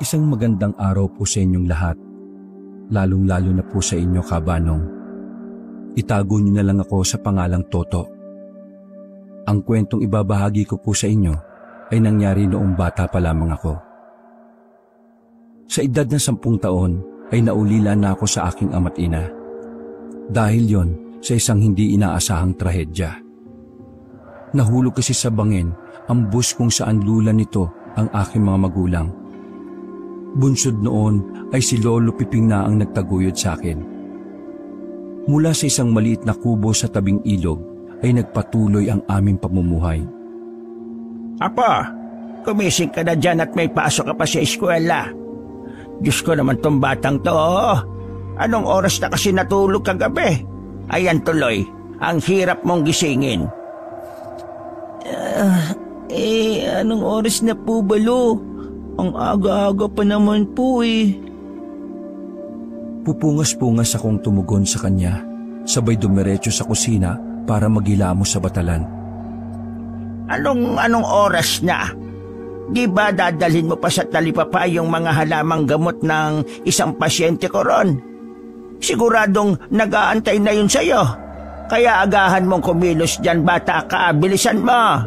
Isang magandang araw po sa inyong lahat, lalong-lalo na po sa inyo, Kabanong. Itago niyo na lang ako sa pangalang Toto. Ang kwentong ibabahagi ko po sa inyo ay nangyari noong bata pa lamang ako. Sa edad na 10 taon ay naulila na ako sa aking ama't ina. Dahil yon sa isang hindi inaasahang trahedya. Nahulog kasi sa bangin ang bus kung saan lula nito ang aking mga magulang. Bunsod noon ay si Lolo Piping na ang nagtaguyod sa akin. Mula sa isang maliit na kubo sa tabing ilog ay nagpatuloy ang aming pamumuhay. Apo, kumising ka na dyan at may pasok ka pa sa eskwela. Diyos ko naman tong batang to. Anong oras na kasi natulog kagabi? Ayan tuloy, ang hirap mong gisingin. Anong oras na po ba, Lo? Ang aga-aga pa naman po eh. Pupungas-pungas akong tumugon sa kanya, sabay dumiretso sa kusina para maghilamos sa batalan. Anong oras na? Di ba dadalhin mo pa sa talipapa yung mga halamang gamot ng isang pasyente ko ron? Siguradong nag-aantay na yun sa'yo. Kaya agahan mong kumilos dyan, bata ka, bilisan mo.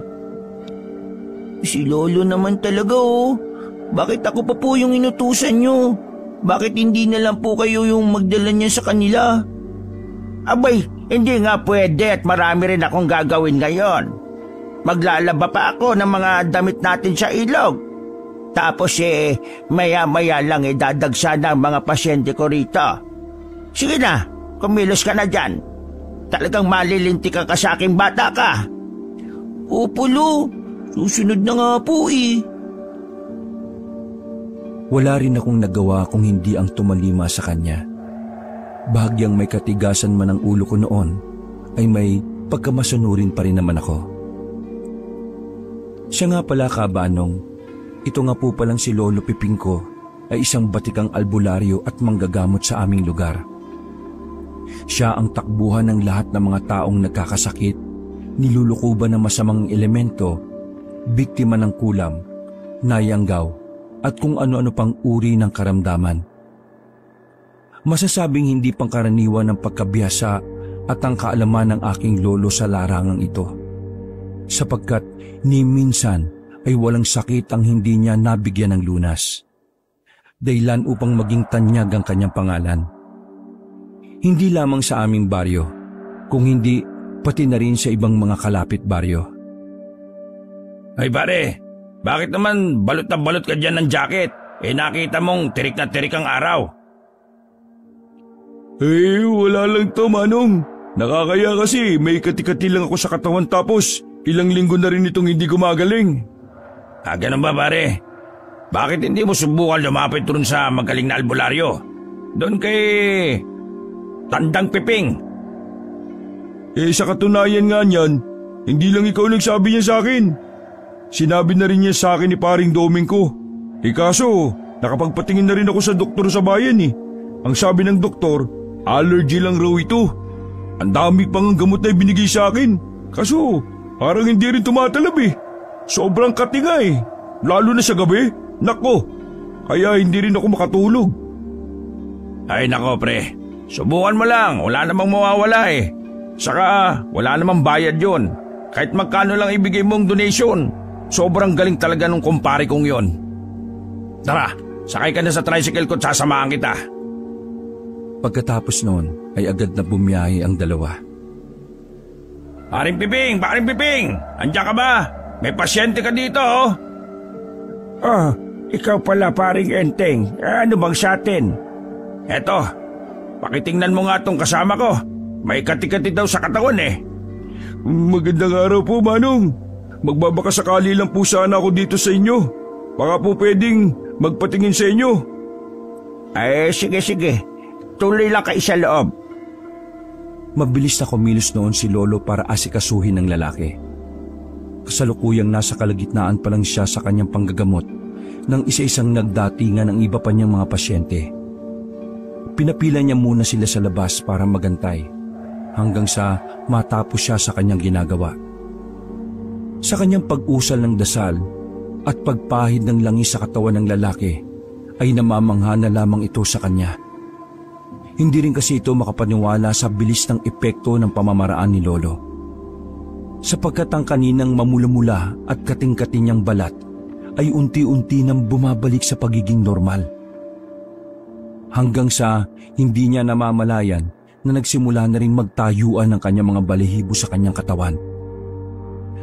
Si Lolo naman talaga oh. Bakit ako pa po yung inutusan nyo? Bakit hindi na lang po kayo yung magdala niya sa kanila? Abay, hindi nga pwede at marami rin akong gagawin ngayon. Maglalaba pa ako ng mga damit natin sa ilog. Tapos maya-maya lang dadagsa ng mga pasyente ko rito. Sige na, kumilos ka na dyan. Talagang malilinti ka sa aking bata ka. Opo, Lo. Susunod na nga po eh. Wala rin akong nagawa kung hindi ang tumalima sa kanya. Bahagyang may katigasan man ang ulo ko noon, ay may pagkamasunurin pa rin naman ako. Siya nga pala, Kabanong, ito nga po palang si Lolo Piping ko ay isang batikang albularyo at manggagamot sa aming lugar. Siya ang takbuhan ng lahat ng mga taong nagkakasakit, nilulukuban ng masamang elemento, biktima ng kulam, nayanggaw, at kung ano-ano pang uri ng karamdaman. Masasabing hindi pangkaraniwan ng pagkabihasa at ang kaalaman ng aking lolo sa larangang ito, sapagkat ni minsan ay walang sakit ang hindi niya nabigyan ng lunas. Dahilan upang maging tanyag ang kanyang pangalan. Hindi lamang sa aming baryo, kung hindi pati na rin sa ibang mga kalapit baryo. Ay pare, bakit naman balot na balot ka dyan ng jacket? Nakita mong tirik na tirik ang araw. Wala lang to, Manong. Nakakaya kasi may kati-kati lang ako sa katawan tapos ilang linggo na rin itong hindi gumagaling. Ganun ba pare? Bakit hindi mo subukan lumapit doon sa magaling na albularyo? Doon kay Tandang Piping. Sa katunayan nga niyan, hindi lang ikaw nagsabi niya sa akin. Sinabi na rin niya sa akin ni Paring Doming ko. Kaso, nakapagpatingin na rin ako sa doktor sa bayan eh. Ang sabi ng doktor, allergy lang raw ito. Ang dami pang gamot na ibinigay sa akin. Kaso, parang hindi rin tumatalab eh. Sobrang kati nga eh. Lalo na sa gabi. Nako, kaya hindi rin ako makatulog. Ay nako pre, subukan mo lang. Wala namang mawawala eh. Saka, wala namang bayad yun. Kahit magkano lang ibigay mong donation. Sobrang galing talaga nung kumpare kong yon. Tara, sakay ka na sa tricycle ko at sasamahan kita. Pagkatapos noon ay agad na bumiyahe ang dalawa. Paring Piping! Andiyan ka ba? May pasyente ka dito oh. Ikaw pala Paring Enteng. Ano bang sa atin? Eto, pakitingnan mo nga tong kasama ko. May kati-kati daw sa katawan eh. Magandang araw po, Manong. Magbabakasakali lang po sana ako dito sa inyo. Baka po pwedeng magpatingin sa inyo. Sige. Tuloy lang kayo sa loob. Mabilis na kumilos noon si Lolo para asikasuhin ng lalaki. Kasalukuyang nasa kalagitnaan pa lang siya sa kanyang panggagamot nang isa-isang nagdatingan ang iba pa niyang mga pasyente. Pinapila niya muna sila sa labas para magantay hanggang sa matapos siya sa kanyang ginagawa. Sa kanyang pag-usal ng dasal at pagpahid ng langis sa katawan ng lalaki ay namamangha na lamang ito sa kanya. Hindi rin kasi ito makapaniwala sa bilis ng epekto ng pamamaraan ni Lolo. Sapagkat ang kaninang mamula-mula at kating-kating niyang balat ay unti-unti nang bumabalik sa pagiging normal. Hanggang sa hindi niya namamalayan na nagsimula na rin magtayuan ng kanyang mga balahibo sa kanyang katawan.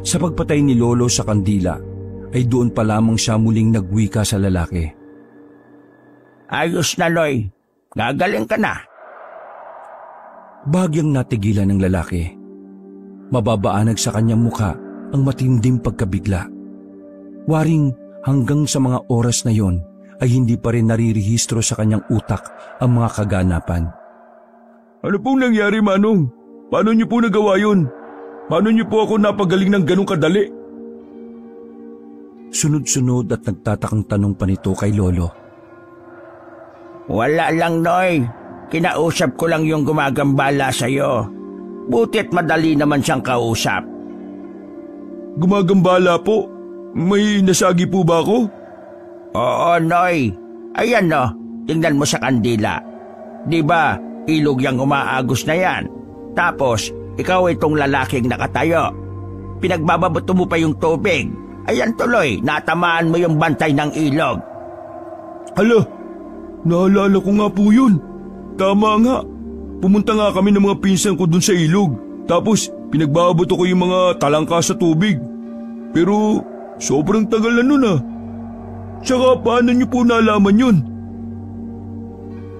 Sa pagpatay ni Lolo sa kandila, ay doon pa lamang siya muling nagwika sa lalaki. Ayos na, Noy. Gagaling ka na. Bagyang natigilan ng lalaki. Mababaanag sa kanyang mukha ang matinding pagkabigla. Waring hanggang sa mga oras na yon ay hindi pa rin narirehistro sa kanyang utak ang mga kaganapan. Ano pong nangyari, Manong? Paano niyo po nagawa yun? Paano niyo po ako napagaling ng ganong kadali? Sunod-sunod at nagtatakang tanong pa nito kay Lolo. Wala lang, Noy. Kinausap ko lang yung gumagambala sa'yo. Buti't madali naman siyang kausap. Gumagambala po? May nasagi po ba ako? Oo, Noy. Ayan, no. Tingnan mo sa kandila. Di ba, ilog yung umaagos na yan. Tapos, ikaw itong lalaking nakatayo. Pinagbababato mo pa yung tubig. Ayan tuloy, natamaan mo yung bantay ng ilog. Hala, naalala ko nga po yun. Tama nga. Pumunta nga kami ng mga pinsan ko dun sa ilog. Tapos, pinagbabato ko yung mga talangka sa tubig. Pero, sobrang tagal na nun ah. Tsaka paano niyo po nalaman yun?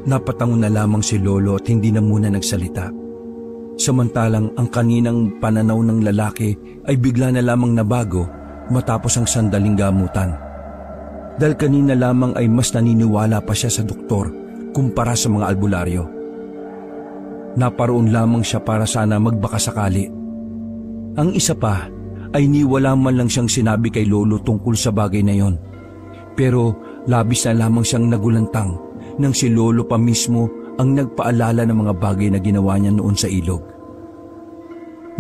Napatango na lamang si Lolo at hindi na muna nagsalita. Samantalang ang kaninang pananaw ng lalaki ay bigla na lamang nabago matapos ang sandaling gamutan. Dahil kanina lamang ay mas naniniwala pa siya sa doktor kumpara sa mga albularyo. Naparoon lamang siya para sana magbakasakali. Ang isa pa ay niwala man lang siyang sinabi kay Lolo tungkol sa bagay na yon. Pero labis na lamang siyang nagulantang nang si Lolo pa mismo ang nagpaalala ng mga bagay na ginawa niya noon sa ilog.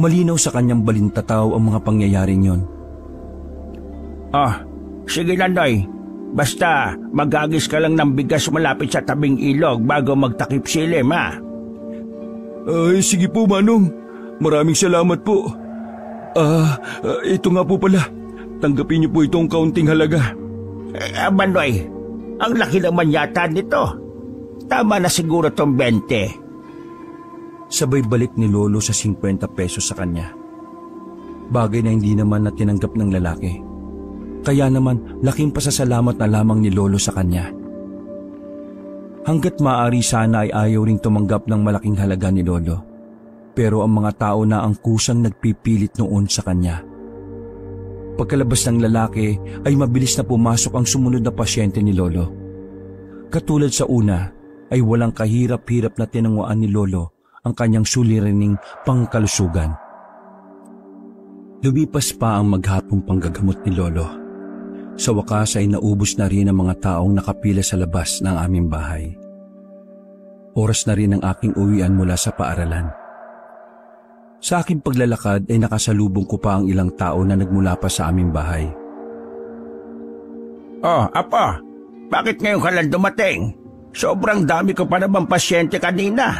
Malinaw sa kanyang balintataw ang mga pangyayaring yon. Sige na, Noy. Basta magagis ka lang ng bigas malapit sa tabing ilog bago magtakip silim, ha? Ay, sige po, Manong. Maraming salamat po. Ito nga po pala. Tanggapin niyo po itong kaunting halaga. Noy, ang laki naman yata nito. Tama na siguro tong 20. Sabay balik ni Lolo sa 50 pesos sa kanya. Bagay na hindi naman na tinanggap ng lalaki. Kaya naman laking pasasalamat na lamang ni Lolo sa kanya. Hanggat maaari sana ay ayaw ring tumanggap ng malaking halaga ni Lolo. Pero ang mga tao na ang kusang nagpipilit noon sa kanya. Pagkalabas ng lalaki ay mabilis na pumasok ang sumunod na pasyente ni Lolo. Katulad sa una ay walang kahirap-hirap na tinanguan ni Lolo ang kanyang suliraning pangkalusugan. Lumipas pa ang maghapong panggagamot ni Lolo. Sa wakas ay naubos na rin ang mga taong nakapila sa labas ng aming bahay. Oras na rin ang aking uwian mula sa paaralan. Sa aking paglalakad ay nakasalubong ko pa ang ilang tao na nagmula pa sa aming bahay. Apo, bakit ngayon ka lang dumating? Sobrang dami ko pa naman pasyente kanina.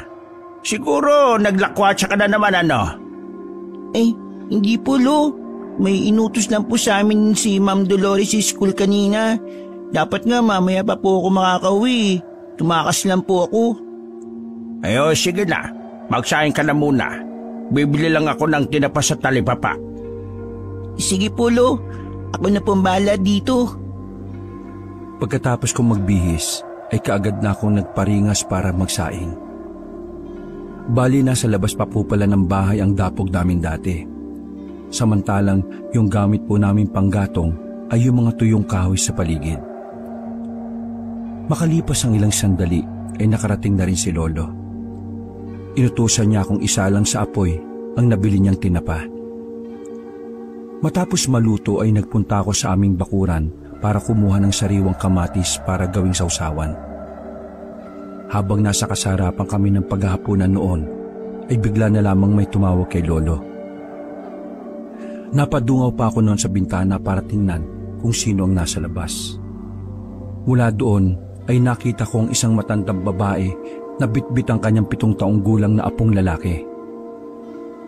Siguro naglakwatsa ka na naman, ano? Hindi po, Lo. May inutos lang po sa amin si Ma'am Dolores sa school kanina. Dapat nga mamaya pa po ako makakauwi. Tumakas lang po ako. Sige na. Magsahin ka na muna. Bibili lang ako ng tinapa sa talipapa. Sige po, Lo. Ako na pong bahala dito. Pagkatapos kong magbihis, ay kaagad na akong nagparingas para magsaing. Bali na sa labas pa po pala ng bahay ang dapog namin dati. Samantalang yung gamit po namin panggatong ay yung mga tuyong kahoy sa paligid. Makalipas ang ilang sandali ay nakarating na rin si Lolo. Inutusan niya akong isalang sa apoy ang nabili niyang tinapa. Matapos maluto ay nagpunta ako sa aming bakuran para kumuha ng sariwang kamatis para gawing sausawan. Habang nasa kasarapan kami ng paghahaponan noon, ay bigla na lamang may tumawag kay Lolo. Napadungaw pa ako noon sa bintana para tingnan kung sino ang nasa labas. Mula doon ay nakita ko ang isang matandang babae na bitbit ang kanyang 7 taong gulang na apong lalaki.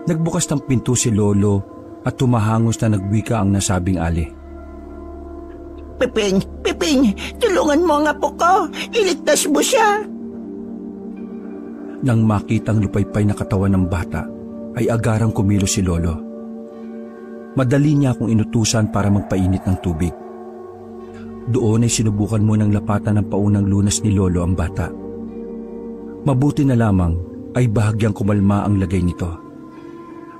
Nagbukas ng pinto si Lolo at tumahangos na nagwika ang nasabing ali. Piping, tulungan mo ang apo ko. Iligtas mo siya. Nang makitang lupaypay na katawan ng bata, ay agarang kumilos si Lolo. Madali niya akong inutusan para magpainit ng tubig. Doon ay sinubukan mo ng lapatan ng paunang lunas ni Lolo ang bata. Mabuti na lamang ay bahagyang kumalma ang lagay nito.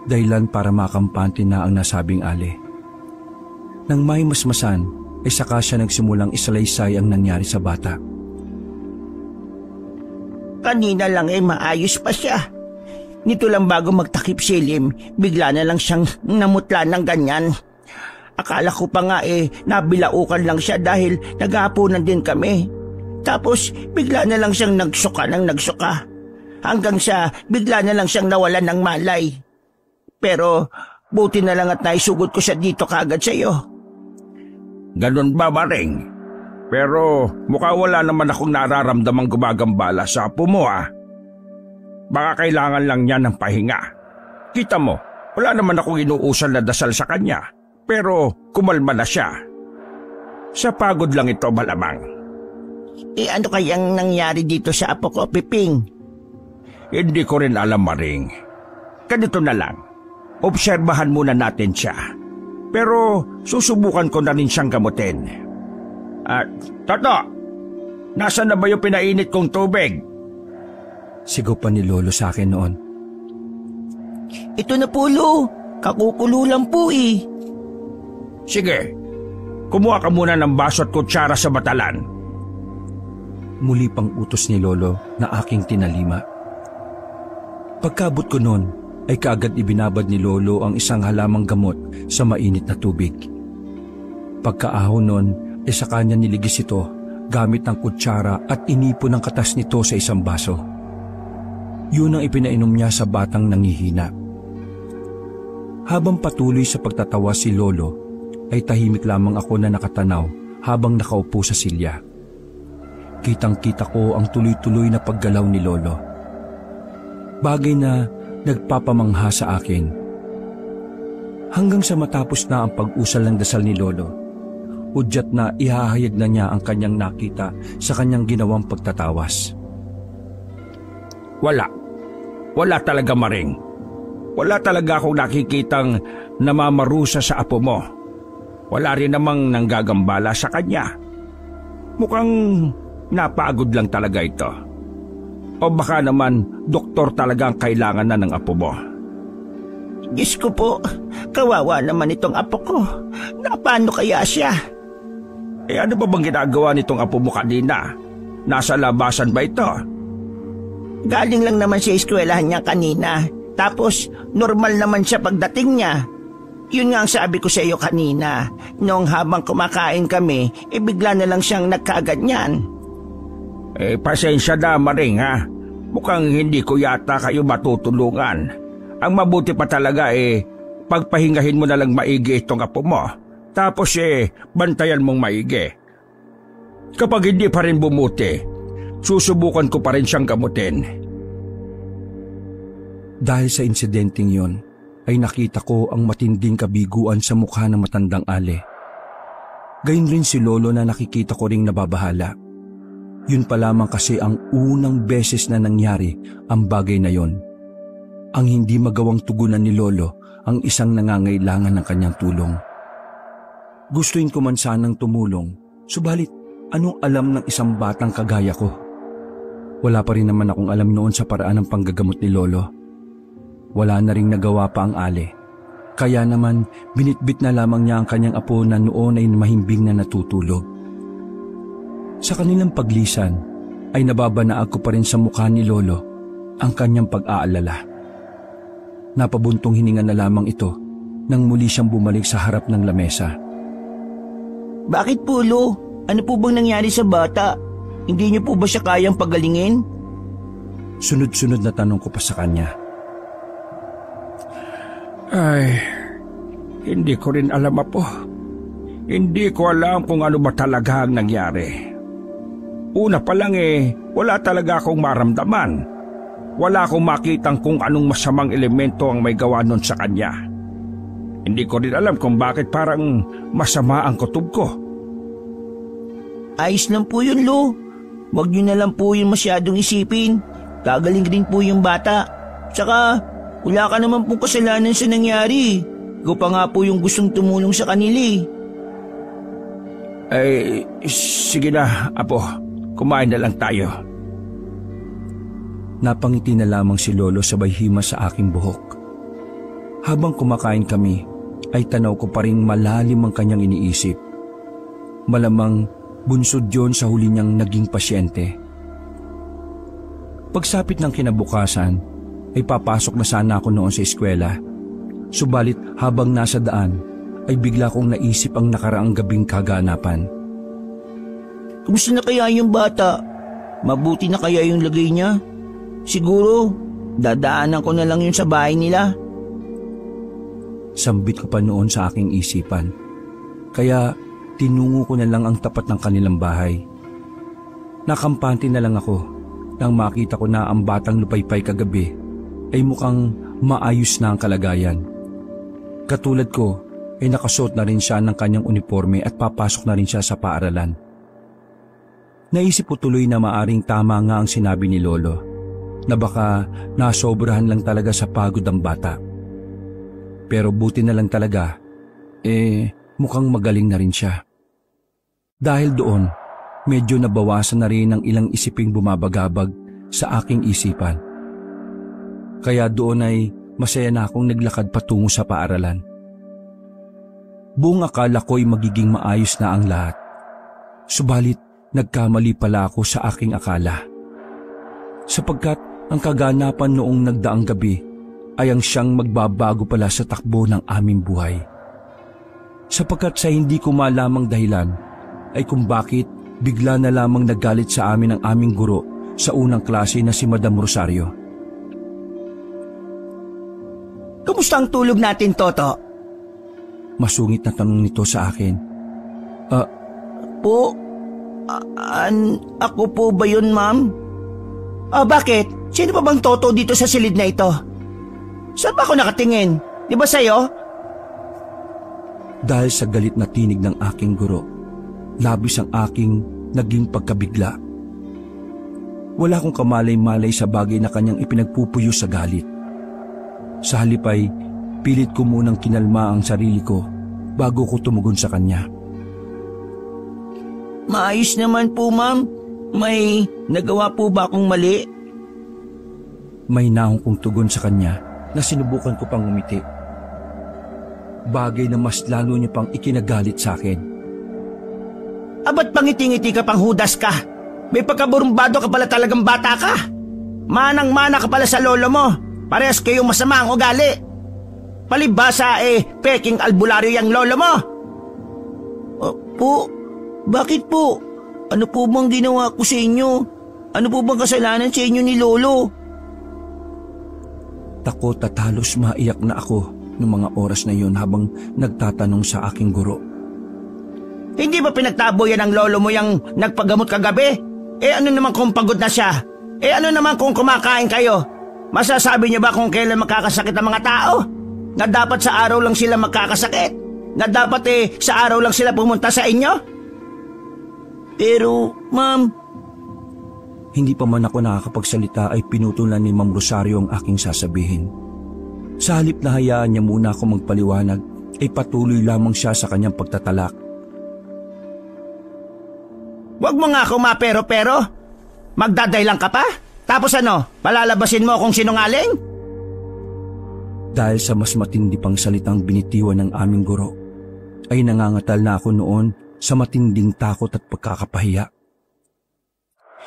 Dahilan para makampante na ang nasabing ali. Nang may masmasan, ay saka siya nagsimulang isalaysay ang nangyari sa bata. Kanina lang maayos pa siya. Nito lang bago magtakip silim, bigla na lang siyang namutla ng ganyan. Akala ko pa nga nabilaukan lang siya dahil naghahaponan din kami. Tapos bigla na lang siyang nagsuka. Hanggang sa bigla na lang siyang nawalan ng malay. Pero buti na lang at naisugod ko siya dito kagad sa iyo. Ganun ba, Maring? Pero mukha wala naman akong nararamdamang gumagambala sa apo mo, ah. Baka kailangan lang niya ng pahinga. Kita mo, wala naman akong inuusal na dasal sa kanya. Pero kumalma na siya. Sa pagod lang ito malamang. Ano kayang nangyari dito sa apo ko, Piping? Hindi ko rin alam, Maring. Ganito na lang. Obserbahan muna natin siya. Pero susubukan ko na rin siyang gamutin. Toto! Nasaan na ba yung pinainit kong tubig? Sigaw pa ni Lolo sa akin noon. Ito na po, Lo. Kakukulo lang po eh. Sige, kumuha ka muna ng baso at kutsara sa batalan. Muli pang utos ni Lolo na aking tinalima. Pagkabot ko noon, ay kaagad ibinabad ni Lolo ang isang halamang gamot sa mainit na tubig. Pagkaahon noon, ay sa kanya niligis ito gamit ng kutsara at inipon ang katas nito sa isang baso. Yun ang ipinainom niya sa batang nangihina. Habang patuloy sa pagtatawa si Lolo, ay tahimik lamang ako na nakatanaw habang nakaupo sa silya. Kitang-kita ko ang tuloy-tuloy na paggalaw ni Lolo. Bagay na nagpapamangha sa akin. Hanggang sa matapos na ang pag-usal ng dasal ni Lolo, udyat na ihahayag na niya ang kanyang nakita sa kanyang ginawang pagtatawas. Wala talaga, Maring. Wala talaga akong nakikitang namamarusa sa apo mo. Wala rin namang nanggagambala sa kanya. Mukhang napagod lang talaga ito. O baka naman doktor talaga ang kailangan na ng apo mo. Diyos ko po, kawawa naman itong apo ko. Paano kaya siya? Ano ba bang ginagawa nitong apo mo kanina? Nasa labasan ba ito? Galing lang naman sa eskwelahan niya kanina. Tapos normal naman siya pagdating niya. Yun nga ang sabi ko sa iyo kanina. Noong habang kumakain kami, bigla na lang siyang nagkaganyan. Pasensya na, Maring, ha? Mukhang hindi ko yata kayo matutulungan. Ang mabuti pa talaga pagpahingahin mo na lang maigi itong apo mo. Tapos bantayan mong maigi. Kapag hindi pa rin bumuti, susubukan ko pa rin siyang gamutin. Dahil sa insidenteng yon, ay nakita ko ang matinding kabiguan sa mukha ng matandang ali. Gayun rin si Lolo na nakikita ko ring nababahala. Yun pa lamang kasi ang unang beses na nangyari ang bagay na yon. Ang hindi magawang tugunan ni Lolo ang isang nangangailangan ng kanyang tulong. Gustuin ko man sanang tumulong, subalit anong alam ng isang batang kagaya ko? Wala pa rin naman akong alam noon sa paraan ng panggagamot ni Lolo. Wala na ring nagawa pa ang ali. Kaya naman binitbit na lamang niya ang kanyang apo na noon ay mahimbing na natutulog. Sa kanilang paglisan ay nababanaag ko pa rin sa mukha ni Lolo ang kanyang pag-aalala. Napabuntong hininga na lamang ito nang muli siyang bumalik sa harap ng lamesa. Bakit po, Lo? Ano po bang nangyari sa bata? Hindi niyo po ba siya kayang pagalingin? Sunod-sunod na tanong ko pa sa kanya. Hindi ko rin alam, apo. Hindi ko alam kung ano ba talaga ang nangyari. Una pa lang wala talaga akong maramdaman. Wala akong makitang kung anong masamang elemento ang may gawa nun sa kanya. Hindi ko rin alam kung bakit parang masama ang kutob ko. Ayos lang po yun, Lo. Huwag niyo na lang po yun masyadong isipin. Gagaling rin po yung bata. Tsaka, wala ka naman pong kasalanan sa nangyari. Ikaw pa nga po yung gustong tumulong sa kanila. Sige na, Apo. Kumain na lang tayo. Napangiti na lamang si Lolo sabay hima sa aking buhok. Habang kumakain kami, ay tanaw ko pa rin malalim ang kanyang iniisip. Malamang bunsod yon sa huli niyang naging pasyente. Pagsapit ng kinabukasan, ay papasok na sana ako noon sa eskwela. Subalit habang nasa daan, ay bigla kong naisip ang nakaraang gabing kaganapan. Kumusta na kaya yung bata? Mabuti na kaya yung lagay niya? Siguro, dadaanan ko na lang yun sa bahay nila. Sambit ko pa noon sa aking isipan. Kaya tinungo ko na lang ang tapat ng kanilang bahay. Nakampante na lang ako nang makita ko na ang batang lupaypay kagabi ay mukhang maayos na ang kalagayan. Katulad ko ay nakasuot na rin siya ng kanyang uniforme at papasok na rin siya sa paaralan. Naisip ko tuloy na maaring tama nga ang sinabi ni Lolo na baka nasobrahan lang talaga sa pagod ang bata. Pero buti na lang talaga, mukhang magaling na rin siya. Dahil doon, medyo nabawasan na rin ang ilang isiping bumabagabag sa aking isipan. Kaya doon ay masaya na akong naglakad patungo sa paaralan. Buong akala ko'y magiging maayos na ang lahat. Subalit, nagkamali pala ako sa aking akala. Sapagkat ang kaganapan noong nagdaang gabi ay ang siyang magbabago pala sa takbo ng aming buhay. Sapagkat sa hindi ko malamang dahilan ay kung bakit bigla na lamang nagalit sa amin ang aming guro sa unang klase na si Madam Rosario. Kamusta ang tulog natin, Toto? Masungit na tanong nito sa akin. Ako po ba yun, ma'am? Bakit? Sino pa bang Toto dito sa silid na ito? Saan ba ako nakatingin? Di ba sa'yo? Dahil sa galit na tinig ng aking guro, labis ang aking naging pagkabigla. Wala akong kamalay-malay sa bagay na kanyang ipinagpupuyo sa galit. Sa halip ay pilit ko munang kinalma ang sarili ko bago ko tumugon sa kanya. Maayos naman po, ma'am. May nagawa po ba akong mali? May nahong kong tugon sa kanya na sinubukan ko pang umiti. Bagay na mas lalo niya pang ikinagalit sa akin. Ba't pangiti-ngiti ka pang hudas ka? May pagkaburumbado ka pala talagang bata ka. Manang-mana ka pala sa lolo mo. Parehas kayong masama ang ugali. Palibasa peking albularyo yung lolo mo. Bakit po? Ano po bang ginawa ko sa inyo? Ano po bang kasalanan sa inyo ni Lolo? Takot at halos maiyak na ako noong mga oras na yun habang nagtatanong sa aking guro. Hindi ba pinagtabo yan ng lolo mo yung nagpagamot kagabi? Ano naman kung pagod na siya? Ano naman kung kumakain kayo? Masasabi niyo ba kung kailan makakasakit ang mga tao? Na dapat sa araw lang sila magkakasakit? Na dapat sa araw lang sila pumunta sa inyo? Pero, ma'am... Hindi pa man ako nakakapagsalita ay pinutulan ni Ma'am Rosario ang aking sasabihin. Sa halip na hayaan niya muna ako magpaliwanag, ay patuloy lamang siya sa kanyang pagtatalak. Huwag mo nga ako mapero-pero. Magdadaylang ka pa? Tapos palalabasin mo kung sinungaling? Dahil sa mas matindi pang salitang binitiwan ng aming guro, ay nangangatal na ako noon sa matinding takot at pagkakapahiya.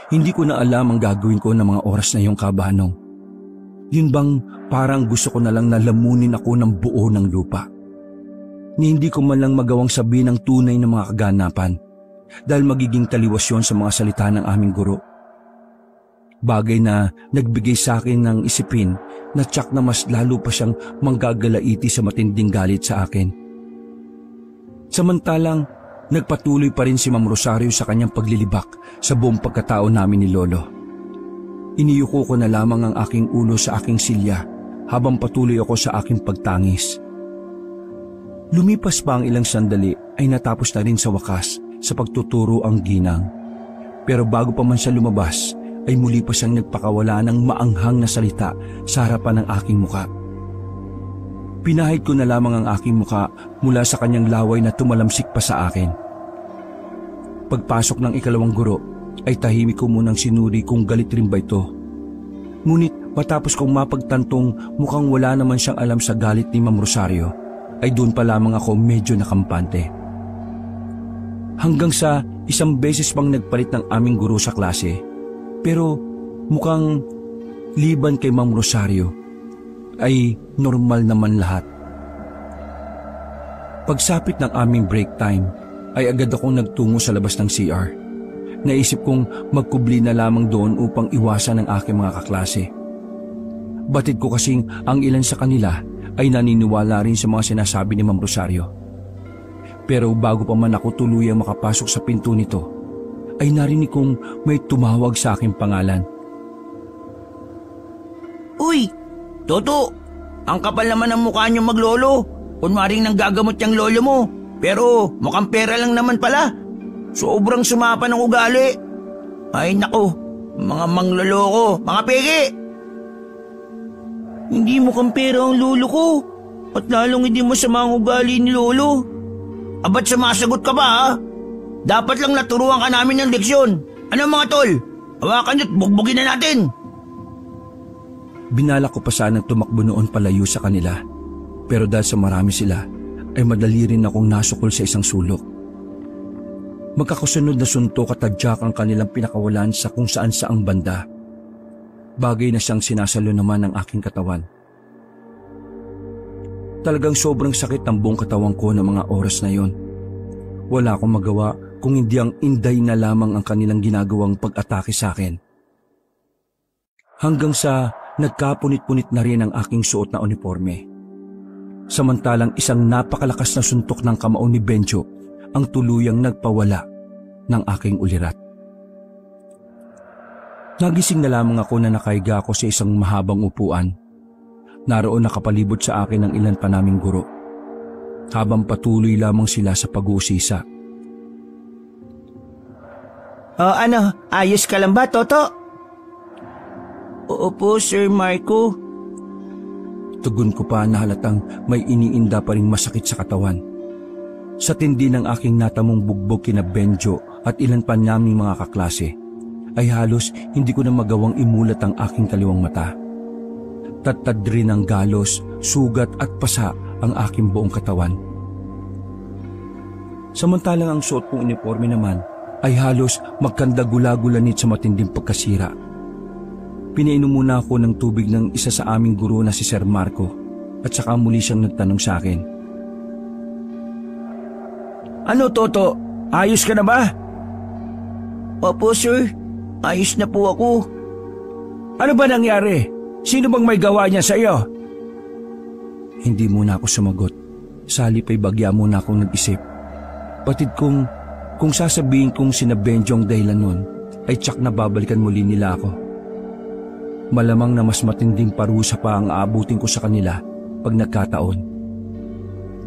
Hindi ko na alam ang gagawin ko ng mga oras na yung kabanong. Yun bang parang gusto ko na lang nalamunin ako ng buo ng lupa. Ni hindi ko man lang magawang sabihin ang tunay na mga kaganapan dahil magiging taliwas yun sa mga salita ng aming guro. Bagay na nagbigay sa akin ng isipin na tsak na mas lalo pa siyang manggagalaiti sa matinding galit sa akin. Samantalang Nagpatuloy pa rin si Ma'am Rosario sa kanyang paglilibak sa buong pagkatao namin ni Lolo. Iniyuko ko na lamang ang aking ulo sa aking silya habang patuloy ako sa aking pagtangis. Lumipas pa ang ilang sandali ay natapos na rin sa wakas sa pagtuturo ang ginang. Pero bago pa man siya lumabas ay muli pa siyang nagpakawala ng maanghang na salita sa harapan ng aking muka. Pinahid ko na lamang ang aking muka mula sa kanyang laway na tumalamsik pa sa akin. Pagpasok ng ikalawang guro ay tahimik ko munang sinuri kung galit rin ba ito. Ngunit matapos kong mapagtantong mukhang wala naman siyang alam sa galit ni Ma'am Rosario, ay doon pa lamang ako medyo nakampante. Hanggang sa isang beses pang nagpalit ng aming guro sa klase, pero mukhang liban kay Ma'am Rosario ay normal naman lahat. Pagsapit ng aming break time ay agad akong nagtungo sa labas ng CR. Naisip kong magkubli na lamang doon upang iwasan ang aking mga kaklase. Batid ko kasing ang ilan sa kanila ay naniniwala rin sa mga sinasabi ni Ma'am Rosario. Pero bago pa man ako tuluyang makapasok sa pinto nito, ay narinig kong may tumawag sa aking pangalan. Uy, Toto! Ang kapal naman ng mukha niyo maglolo. Kunwaring nanggagamot yung lolo mo. Pero mukhang pera lang naman pala. Sobrang sumapa ng ugali. Ay nako, mga mangloloko, mga peke! Hindi mukhang pera ang lolo ko. At lalong hindi masama ang ugali ni lolo. Abat sumasagot ka ba ha? Dapat lang naturuan ka namin ng leksyon. Ano mga tol? Hawakan niyo't bugbugin na natin. Binalak ko pa sanang tumakbo noon palayo sa kanila. Pero dahil sa marami sila, ay madali rin akong nasukol sa isang sulok. Magkakasunod na suntok at tadyak ang kanilang pinakawalan sa kung saan saang banda. Bagay na siyang sinasalo naman ng aking katawan. Talagang sobrang sakit ng buong katawan ko ng mga oras na yon. Wala akong magawa kung hindi ang inday na lamang ang kanilang ginagawang pag-atake sa akin. Hanggang sa nagkapunit-punit na rin ang aking suot na uniforme. Samantalang isang napakalakas na suntok ng kamao ni Benjo ang tuluyang nagpawala ng aking ulirat. Nagising na lamang ako na nakahiga ako sa isang mahabang upuan. Naroon nakapalibot sa akin ang ilan pa naming guro, habang patuloy lamang sila sa pag-uusisa. Ayos ka lang ba, Toto? Opo, Sir Marco. Tugon ko pa na halatang may iniinda pa ring masakit sa katawan. Sa tindi ng aking natamong bugbog kina Benjo at ilan pa naming mga kaklase, ay halos hindi ko na magawang imulat ang aking kaliwang mata. Tattad rin ng galos, sugat at pasa ang aking buong katawan. Samantalang ang suot kong uniforme naman ay halos magkandagula-gulanit sa matinding pagkasira. Pinainom muna ako ng tubig ng isa sa aming guro na si Sir Marco at saka muli siyang nagtanong sa akin. Ano, Toto? Ayos ka na ba? Opo, sir. Ayos na po ako. Ano ba nangyari? Sino bang may gawa niya sa iyo? Hindi muna ako sumagot. Salip ay bagya muna akong nag-isip. Patid kong kung sasabihin kong sina Benjo ang dahilan nun, ay tsak na babalikan muli nila ako. Malamang na mas matinding parusa pa ang aabutin ko sa kanila pag nagkataon.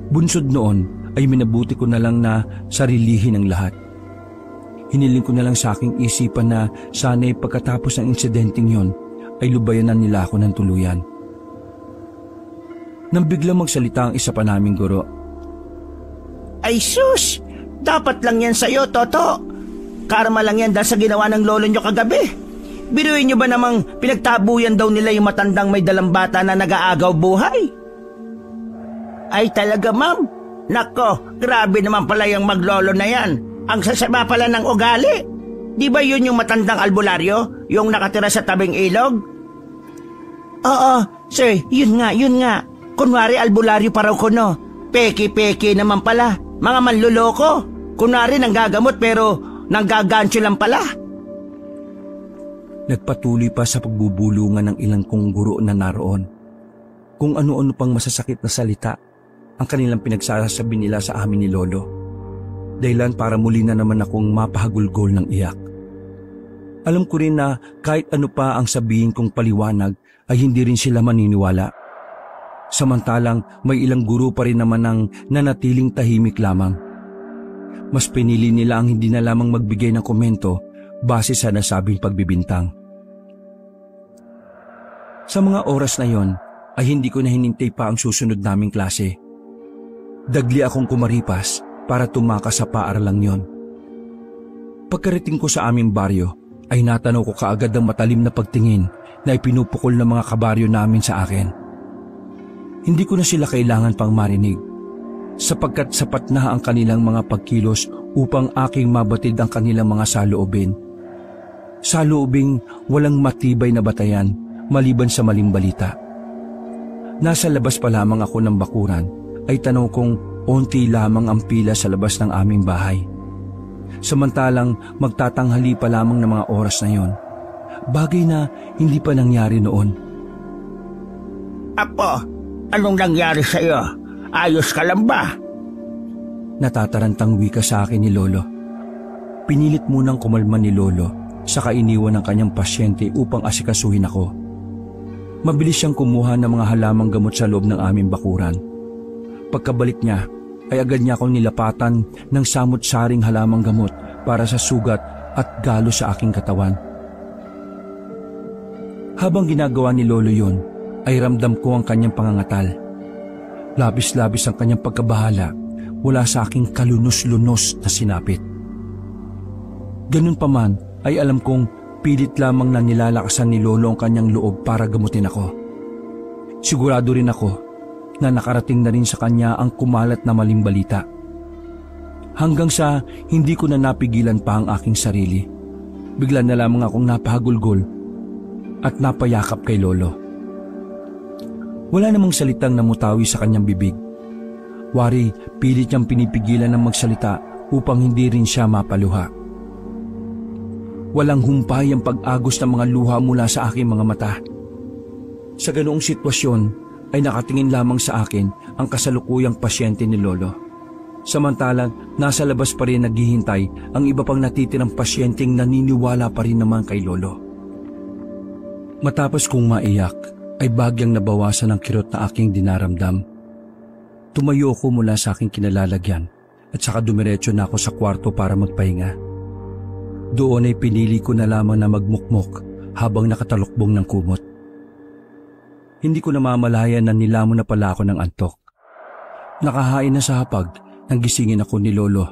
Bunsod noon ay minabuti ko na lang na sarilihin ang lahat. Hiniling ko na lang sa aking isipan na sana'y pagkatapos ng insidenteng yon ay lubayanan nila ako ng tuluyan. Nang biglang magsalita ang isa pa naming guro. Ay sus! Dapat lang yan sa'yo, Toto. Karma lang yan dahil sa ginawa ng lolo nyo kagabi. Biruin nyo ba namang pinagtabuyan daw nila yung matandang may dalang bata na nag-aagaw buhay? Ay talaga, ma'am. Nako, grabe naman pala yung maglolo na yan. Ang sasama pala ng ugali. Di ba yun yung matandang albularyo? Yung nakatira sa tabing ilog? Oo, sir, yun nga. Kunwari albularyo pa raw kuno. Peki-peki naman pala. Mga manluloko. Kunwari nanggagamot pero nanggagancho lang pala. Nagpatuloy pa sa pagbubulungan ng ilang kong guro na naroon. Kung ano-ano pang masasakit na salita ang kanilang pinagsasabi nila sa amin ni Lolo. dahilan para muli na naman akong mapahagulgol ng iyak. Alam ko rin na kahit ano pa ang sabihin kong paliwanag ay hindi rin sila maniniwala. Samantalang may ilang guro pa rin naman ang nanatiling tahimik lamang. Mas pinili nila ang hindi na lamang magbigay ng komento base sa nasabing pagbibintang. Sa mga oras na yon ay hindi ko na hinintay pa ang susunod naming klase. Dagli akong kumaripas para tumakas sa paaralang yon. Pagkarating ko sa aming baryo ay natanaw ko kaagad ang matalim na pagtingin na ipinupukol ng mga kabaryo namin sa akin. Hindi ko na sila kailangan pang marinig sapagkat sapat na ang kanilang mga pagkilos upang aking mabatid ang kanilang mga saloobin. Saloobing walang matibay na batayan maliban sa maling balita. Nasa labas pa lamang ako ng bakuran ay tanaw kong onti lamang ang pila sa labas ng aming bahay. Samantalang magtatanghali pa lamang ng mga oras na yon, bagay na hindi pa nangyari noon. Apo, anong nangyari sa'yo? Ayos ka lang ba? Natatarantang wika sa akin ni Lolo. Pinilit munang kumalma ni Lolo saka iniwan ng kanyang pasyente upang asikasuhin ako. Mabilis siyang kumuha ng mga halamang gamot sa loob ng aming bakuran. Pagkabalik niya ay agad niya akong nilapatan ng samut-saring halamang gamot para sa sugat at galo sa aking katawan. Habang ginagawa ni Lolo yon, ay ramdam ko ang kanyang pangangatal. Labis-labis ang kanyang pagkabahala mula sa aking kalunos-lunos na sinapit. Ganun pa man ay alam kong pilit lamang na nilalakasan ni Lolo ang kanyang loob para gamutin ako. Sigurado rin ako na nakarating na rin sa kanya ang kumalat na maling balita. Hanggang sa hindi ko na napigilan pa ang aking sarili. Bigla na lamang akong napahagulgol at napayakap kay Lolo. Wala namang salitang namutawi sa kanyang bibig. Wari, pilit niyang pinipigilan ng magsalita upang hindi rin siya mapaluha. Walang humpay ang pag-agos ng mga luha mula sa aking mga mata. Sa ganoong sitwasyon ay nakatingin lamang sa akin ang kasalukuyang pasyente ni Lolo. Samantalang nasa labas pa rin naghihintay ang iba pang natitirang pasyenteng naniniwala pa rin naman kay Lolo. Matapos kong maiyak ay bagyang nabawasan ang kirot na aking dinaramdam. Tumayo ko mula sa aking kinalalagyan at saka dumiretso na ako sa kwarto para magpahinga. Doon ay pinili ko na lamang na magmukmok habang nakatalukbong ng kumot. Hindi ko namamalayan na nilamon na pala ako ng antok. Nakahain na sa hapag nang gisingin ako ni Lolo.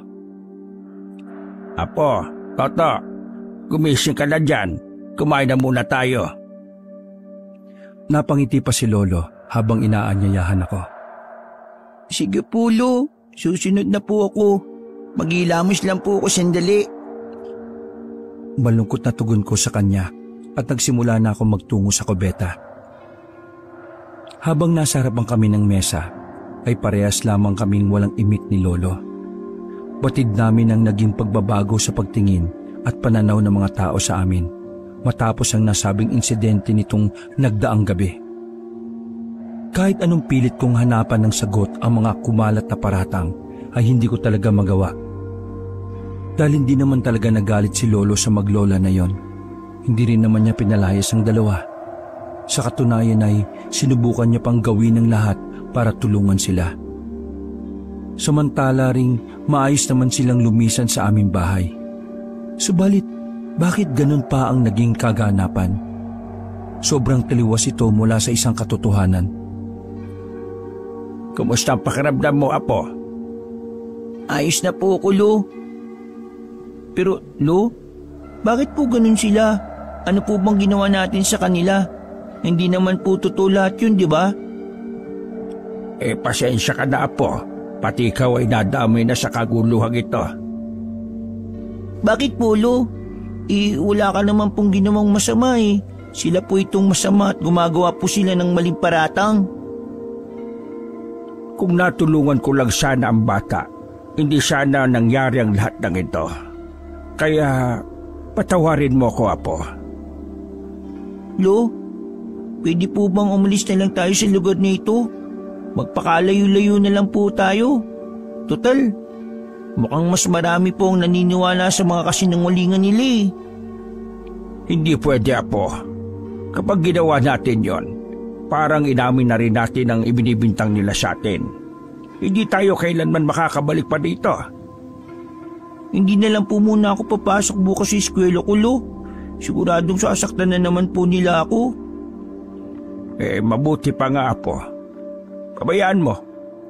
Apo, Toto, gumising ka na dyan. Kumain na muna tayo. Napangiti pa si Lolo habang inaanyayahan ako. Sige po, Lo. Susunod na po ako. Maghilamos lang po ako sandali. Malungkot na tugon ko sa kanya at nagsimula na ako magtungo sa kubeta. Habang nasa harapan kami ng mesa, ay parehas lamang kaming walang imik ni Lolo. Batid namin ang naging pagbabago sa pagtingin at pananaw ng mga tao sa amin matapos ang nasabing insidente nitong nagdaang gabi. Kahit anong pilit kong hanapan ng sagot ang mga kumalat na paratang ay hindi ko talaga magawa. Dahil hindi naman talaga nagalit si Lolo sa maglola na yon. Hindi rin naman niya pinalayas ang dalawa. Sa katunayan ay sinubukan niya pang gawin ng lahat para tulungan sila. Samantala ring maayos naman silang lumisan sa aming bahay. Subalit, bakit ganun pa ang naging kaganapan? Sobrang taliwas ito mula sa isang katotohanan. Kumusta ang pakiramdam mo, Apo? Ayos na po ako, Lo. Pero, Lo, bakit po ganun sila? Ano po bang ginawa natin sa kanila? Hindi naman po totoo lahat yun, di ba? Pasensya ka na, Apo. Pati ikaw ay nadamay na sa kaguluhang ito. Bakit po, Lo? Wala ka naman pong ginawang masama eh. Sila po itong masama at gumagawa po sila ng maling paratang. Kung natulungan ko lang sana ang bata, hindi sana nangyari ang lahat ng ito. Kaya, patawarin mo ko, Apo. Lo, pwede po bang umalis na lang tayo sa lugar na ito? Magpakalayo-layo na lang po tayo. Total, Mukhang mas marami po ang naniniwala sa mga kasinungalingan nila eh. Hindi pwede, Apo. Kapag ginawa natin yon, parang inamin na rin natin ang ibinibintang nila sa atin. Hindi tayo kailanman makakabalik pa dito. Hindi na lang po muna ako papasok bukas sa eskwela ko, Lo. Siguradong sasaktan na naman po nila ako. Mabuti pa nga, Apo. Pabayaan mo,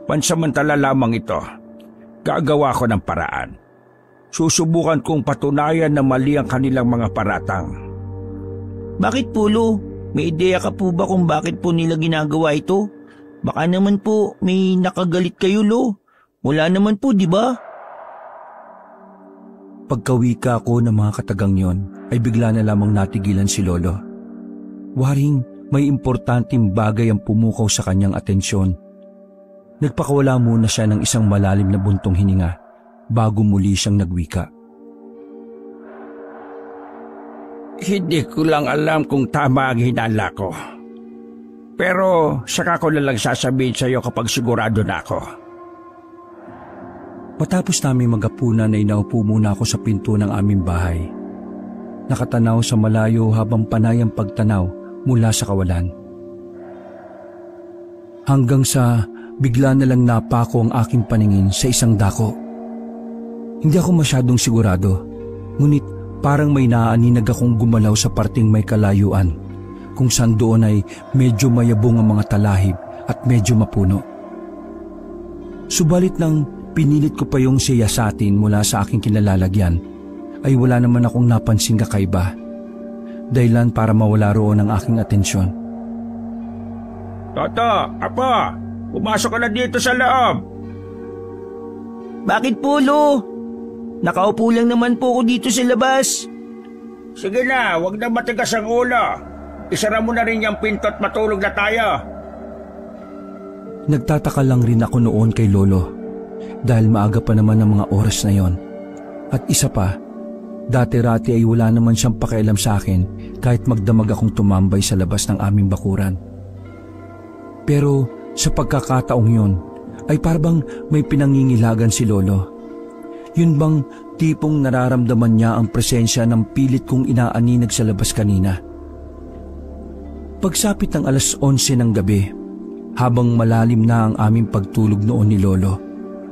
pansamantala lamang ito. Gagawa ko ng paraan. Susubukan kong patunayan na mali ang kanilang mga paratang. Bakit po, Lo? May ideya ka po ba kung bakit po nila ginagawa ito? Baka naman po may nakagalit kayo, Lo. Wala naman po, di ba? Pagkawika ko ng mga katagang yon, ay bigla na lamang natigilan si Lolo. Waring may importanteng bagay ang pumukaw sa kanyang atensyon. Nagpakawala muna siya ng isang malalim na buntong hininga bago muli siyang nagwika. Hindi ko lang alam kung tama ang hinala ko. Pero saka ko na lang sasabihin sa iyo kapag sigurado na ako. Matapos namin magapunan ay naupo muna ako sa pinto ng aming bahay. Nakatanaw sa malayo habang panay ang pagtanaw mula sa kawalan. Hanggang sa bigla na lang napako ang aking paningin sa isang dako. Hindi ako masyadong sigurado, ngunit parang may naaaninag akong gumalaw sa parting may kalayuan, kung saan doon ay medyo mayabong ang mga talahib at medyo mapuno. Subalit nang pinilit ko pa yung siyasatin mula sa aking kinalalagyan, ay wala naman akong napansing kakaiba, dahilan para mawala roon ang aking atensyon. Toto, Apo, pumasok ka na dito sa loob. Bakit po, Lo? Nakaupo lang naman po ako dito sa labas. Sige na, wag na matigas ang ulo. Isara mo na rin yung pinto at matulog na tayo. Nagtataka lang rin ako noon kay Lolo, dahil maaga pa naman ang mga oras na yon. At isa pa, dati-rati ay wala naman siyang pakialam sa akin kahit magdamag akong tumambay sa labas ng aming bakuran. Pero sa pagkakataong yon, ay parang may pinangingilagan si Lolo. Yun bang tipong nararamdaman niya ang presensya ng pilit kong inaaninag sa labas kanina? Pagsapit ng 11:11 ng gabi, habang malalim na ang aming pagtulog noon ni Lolo,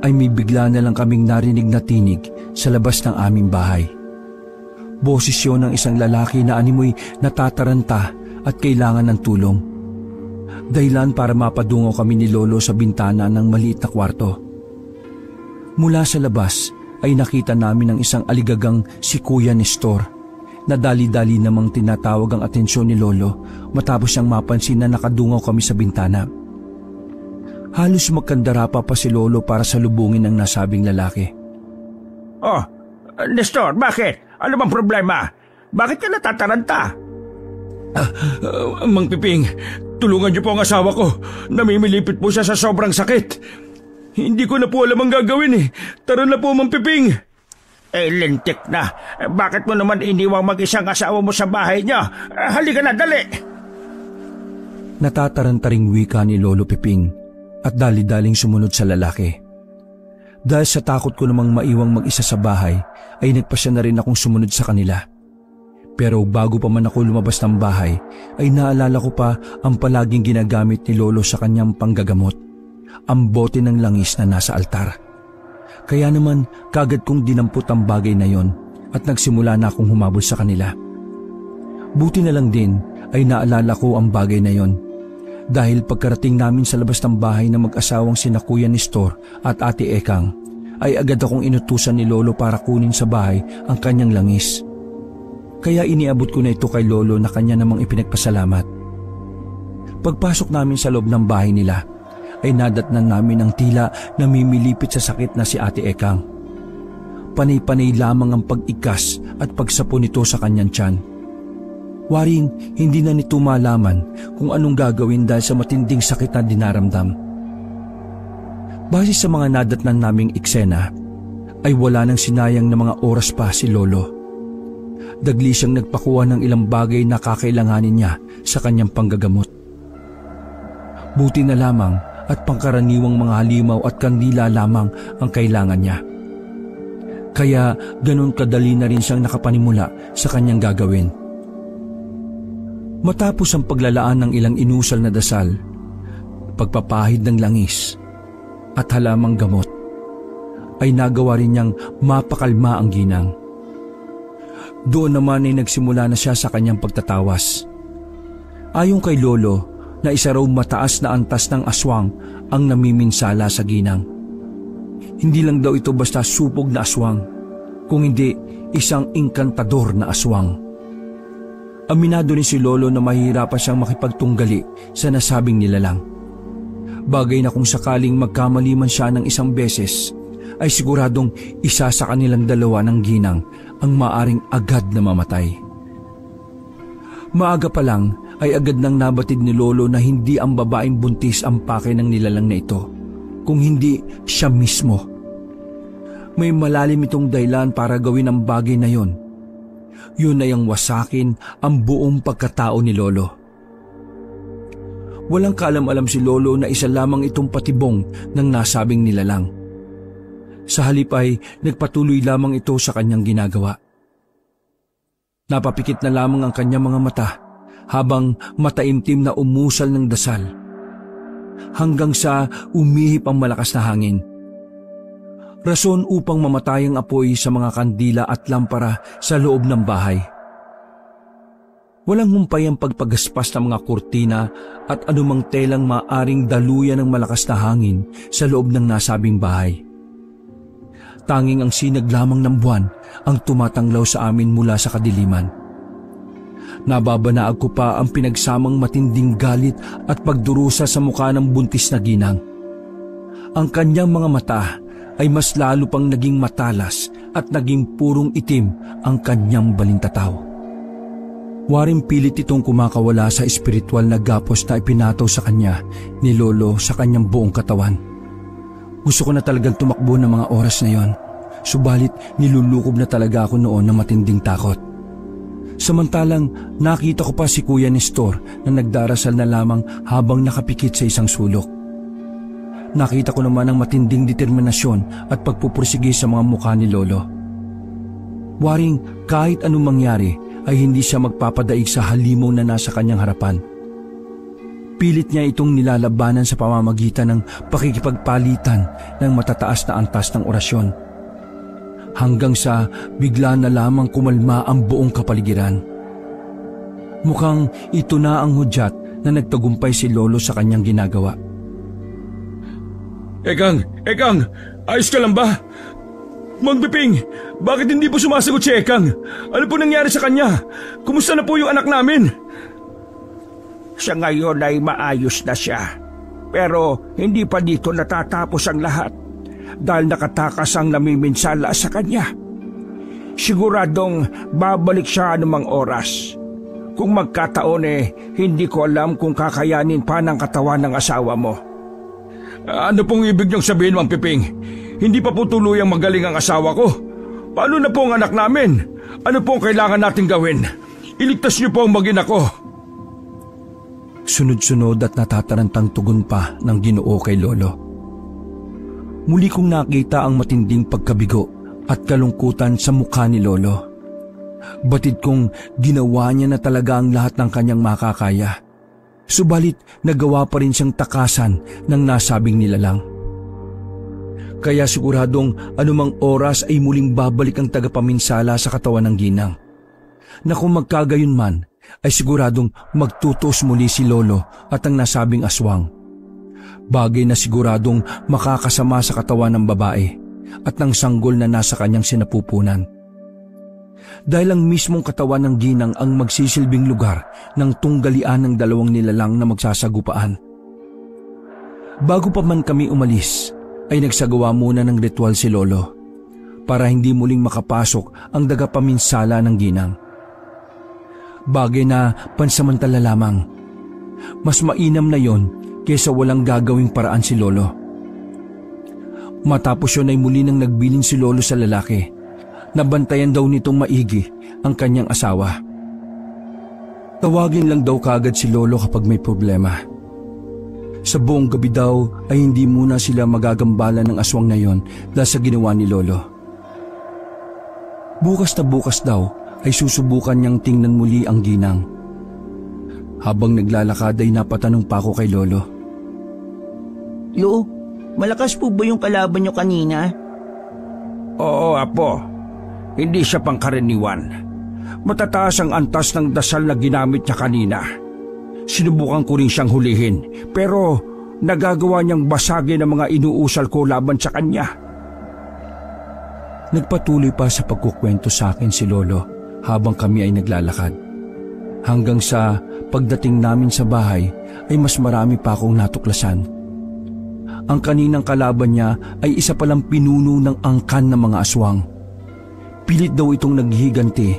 ay may bigla na lang kaming narinig na tinig sa labas ng aming bahay. Boses yun ng isang lalaki na animoy natataranta at kailangan ng tulong. Dahilan para mapadungo kami ni Lolo sa bintana ng maliit na kwarto. Mula sa labas ay nakita namin ang isang aligagang si Kuya Nestor na dali-dali namang tinatawag ang atensyon ni Lolo matapos siyang mapansin na nakadungaw kami sa bintana. Halos magkandara pa si Lolo para salubungin ang nasabing lalaki. Oh, Nestor, bakit? Ano bang problema? Bakit ka natataranta? Mang Piping, tulungan niyo po ang asawa ko. Namimilipit po siya sa sobrang sakit. Hindi ko na po alam ang gagawin eh. Tara na po, Mang Piping. Lintik na. Bakit mo naman iniwang mag-isang asawa mo sa bahay niya? Halika na, dali! Natatarantaring wika ni Lolo Piping at dali-daling sumunod sa lalaki. Dahil sa takot ko namang maiwang mag-isa sa bahay, ay nagpasya na rin akong sumunod sa kanila. Pero bago pa man ako lumabas ng bahay, ay naalala ko pa ang palaging ginagamit ni Lolo sa kanyang panggagamot. Ang bote ng langis na nasa altar. Kaya naman kagad kong dinampot ang bagay na yon at nagsimula na akong humabol sa kanila. Buti na lang din ay naalala ko ang bagay na yon, dahil pagkarating namin sa labas ng bahay na mag-asawang sina Kuya Nestor at Ate Ekang, ay agad akong inutusan ni Lolo para kunin sa bahay ang kanyang langis. Kaya iniabot ko na ito kay Lolo na kanya namang ipinagpasalamat. Pagpasok namin sa loob ng bahay nila, ay nadatnan namin ang tila namimilipit sa sakit na si Ate Ekang. Panay-panay lamang ang pag-ikas at pagsapo nito sa kanyang tiyan. Waring hindi na nito malaman kung anong gagawin dahil sa matinding sakit na dinaramdam. Base sa mga nadatnan naming eksena, ay wala nang sinayang na mga oras pa si Lolo. Dagli siyang nagpakuha ng ilang bagay na kakailanganin niya sa kanyang panggagamot. Buti na lamang at pangkaraniwang mga halimaw at kandila lamang ang kailangan niya. Kaya ganun kadali na rin siyang nakapanimula sa kanyang gagawin. Matapos ang paglalaan ng ilang inusal na dasal, pagpapahid ng langis at halamang gamot, ay nagawa rin niyang mapakalma ang ginang. Doon naman ay nagsimula na siya sa kanyang pagtatawas. Ayon kay Lolo na isa raw mataas na antas ng aswang ang namiminsala sa ginang. Hindi lang daw ito basta supog na aswang, kung hindi isang inkantador na aswang. Aminado rin si Lolo na mahihirapan siyang makipagtunggali sa nasabing nilalang. Bagay na kung sakaling magkamali man siya ng isang beses, ay siguradong isa sa kanilang dalawa ng ginang ang maaring agad na mamatay. Maaga pa lang ay agad nang nabatid ni Lolo na hindi ang babaeng buntis ang pake ng nilalang na ito, kung hindi siya mismo. May malalim itong dahilan para gawin ang bagay na yon. Yun ay ang wasakin ang buong pagkatao ni Lolo. Walang kaalam-alam si Lolo na isa lamang itong patibong ng nasabing nilalang. Sa halip ay nagpatuloy lamang ito sa kanyang ginagawa. Napapikit na lamang ang kanyang mga mata habang mataimtim na umusal ng dasal, hanggang sa umihip ang malakas na hangin. Rason upang mamatay ang apoy sa mga kandila at lampara sa loob ng bahay. Walang humpay ang pagpagaspas ng mga kurtina at anumang telang maaring daluyan ng malakas na hangin sa loob ng nasabing bahay. Tanging ang sinag lamang ng buwan ang tumatanglaw sa amin mula sa kadiliman. Nababanaag ko pa ang pinagsamang matinding galit at pagdurusa sa mukha ng buntis na ginang. Ang kanyang mga mata ay mas lalo pang naging matalas at naging purong itim ang kanyang balintataw. Waring pilit itong kumakawala sa espiritual na gapos na ipinataw sa kanya ni Lolo sa kanyang buong katawan. Gusto ko na talagang tumakbo ng mga oras na yon, subalit nilulukob na talaga ako noon ng matinding takot. Samantalang nakita ko pa si Kuya Nestor na nagdarasal na lamang habang nakapikit sa isang sulok. Nakita ko naman ang matinding determinasyon at pagpupursige sa mga mukha ni Lolo. Waring kahit anong mangyari ay hindi siya magpapadaig sa halimaw na nasa kanyang harapan. Pilit niya itong nilalabanan sa pamamagitan ng pakikipagpalitan ng matataas na antas ng orasyon. Hanggang sa bigla na lamang kumalma ang buong kapaligiran. Mukhang ito na ang hudyat na nagtagumpay si Lolo sa kanyang ginagawa. Ekang, ayos ka lang ba? Mang Piping, bakit hindi po sumasagot si Ekang? Ano po nangyari sa kanya? Kumusta na po yung anak namin? Sa ngayon ay maayos na siya. Pero hindi pa dito natatapos ang lahat dahil nakatakas ang namiminsala sa kanya. Siguradong babalik siya anumang oras. Kung magkataon hindi ko alam kung kakayanin pa ng katawan ng asawa mo. Ano pong ibig niyong sabihin, Mang Piping? Hindi pa po tuluyang magaling ang asawa ko. Paano na po ang anak namin? Ano po ang kailangan natin gawin? Iligtas niyo po ang mag-ina ko. Sunod-sunod at natatarantang tugon pa ng Ginoo kay Lolo. Muli kong nakita ang matinding pagkabigo at kalungkutan sa mukha ni Lolo. Batid kong ginawa niya na talaga ang lahat ng kanyang makakaya. Subalit nagawa pa rin siyang takasan ng nasabing nilalang. Kaya siguradong anumang oras ay muling babalik ang tagapaminsala sa katawan ng ginang. Na kung magkagayon man, ay siguradong magtutos muli si Lolo at ang nasabing aswang. Bagay na siguradong makakasama sa katawan ng babae at ng sanggol na nasa kanyang sinapupunan. Dahil ang mismong katawan ng ginang ang magsisilbing lugar ng tunggalian ng dalawang nilalang na magsasagupaan. Bago pa man kami umalis, ay nagsagawa muna ng ritual si Lolo para hindi muling makapasok ang dagapaminsala ng ginang. Bagay na pansamantala lamang. Mas mainam na yon kaysa walang gagawing paraan si Lolo. Matapos yun ay muli nang nagbilin si Lolo sa lalaki. Nabantayan daw nitong maigi ang kanyang asawa. Tawagin lang daw kaagad si Lolo kapag may problema. Sa buong gabi daw ay hindi muna sila magagambala ng aswang na yon dahil sa ginawa ni Lolo. Bukas na bukas daw ay susubukan niyang tingnan muli ang ginang. Habang naglalakad ay napatanong pa ako kay Lolo. Lo, malakas po ba yung kalaban nyo kanina? Oo, Apo. Hindi siya pangkaraniwan. Matataas ang antas ng dasal na ginamit niya kanina. Sinubukan ko rin siyang hulihin, pero nagagawa niyang basagin ang mga inuusal ko laban sa kanya. Nagpatuloy pa sa pagkukwento sa akin si Lolo habang kami ay naglalakad. Hanggang sa pagdating namin sa bahay ay mas marami pa akong natuklasan. Ang kaninang kalaban niya ay isa palang pinuno ng angkan ng mga aswang. Pilit daw itong naghihiganti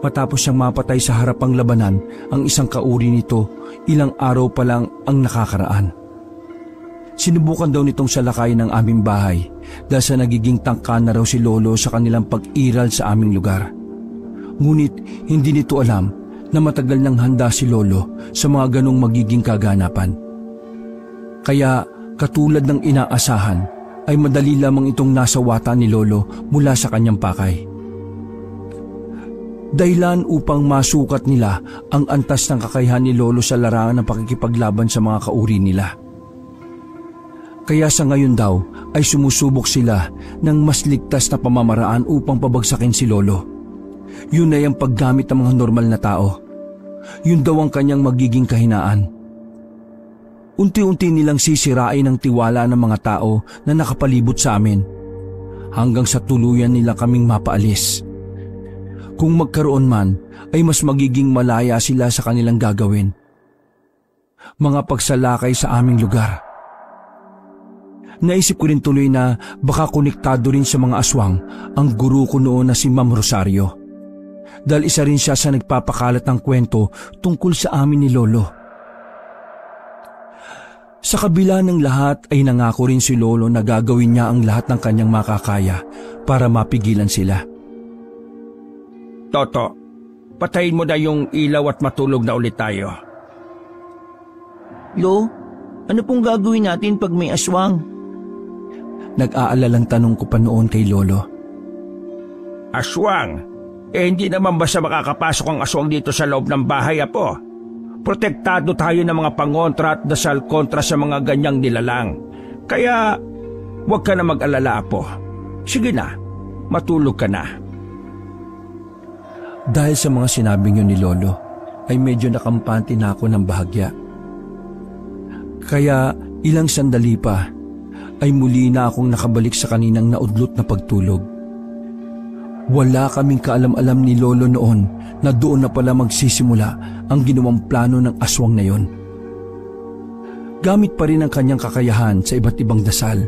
matapos siyang mapatay sa harapang labanan ang isang kauri nito ilang araw pa lang ang nakakaraan. Sinubukan daw nitong salakayin ng aming bahay dahil sa nagiging tangka na raw si Lolo sa kanilang pag-iral sa aming lugar. Ngunit hindi nito alam na matagal nang handa si Lolo sa mga ganong magiging kaganapan. Kaya katulad ng inaasahan ay madali lamang itong nasawata ni Lolo mula sa kanyang pakay. Dahilan upang masukat nila ang antas ng kakayahan ni Lolo sa larangan ng pakikipaglaban sa mga kauri nila. Kaya sa ngayon daw ay sumusubok sila ng mas ligtas na pamamaraan upang pabagsakin si Lolo. Yun ay ang paggamit ng mga normal na tao. Yun daw ang kanyang magiging kahinaan. Unti-unti nilang sisirain ang tiwala ng mga tao na nakapalibot sa amin hanggang sa tuluyan nila kaming mapaalis. Kung magkaroon man ay mas magiging malaya sila sa kanilang gagawin. Mga pagsalakay sa aming lugar. Naisip ko rin tuloy na baka konektado rin sa mga aswang ang guru ko noon na si Ma'am Rosario. Dahil isa rin siya sa nagpapakalat ng kwento tungkol sa amin ni Lolo. Sa kabila ng lahat ay nangako rin si Lolo na gagawin niya ang lahat ng kanyang makakaya para mapigilan sila. Toto, patayin mo na yung ilaw at matulog na ulit tayo. Lo, ano pong gagawin natin pag may aswang? Nag-aalalang tanong ko pa noon kay Lolo. Aswang? Hindi naman basta makakapasok ang aswang dito sa loob ng bahay, Apo. Protektado tayo ng mga pangontra at dasal kontra sa mga ganyang nilalang. Kaya, huwag ka na mag-alala, Apo. Sige na, matulog ka na. Dahil sa mga sinabi niyo ni Lolo, ay medyo nakampante na ako ng bahagya. Kaya ilang sandali pa, ay muli na akong nakabalik sa kaninang naudlot na pagtulog. Wala kaming kaalam-alam ni Lolo noon na doon na pala magsisimula ang ginawang plano ng aswang na yon. Gamit pa rin ang kanyang kakayahan sa iba't ibang dasal,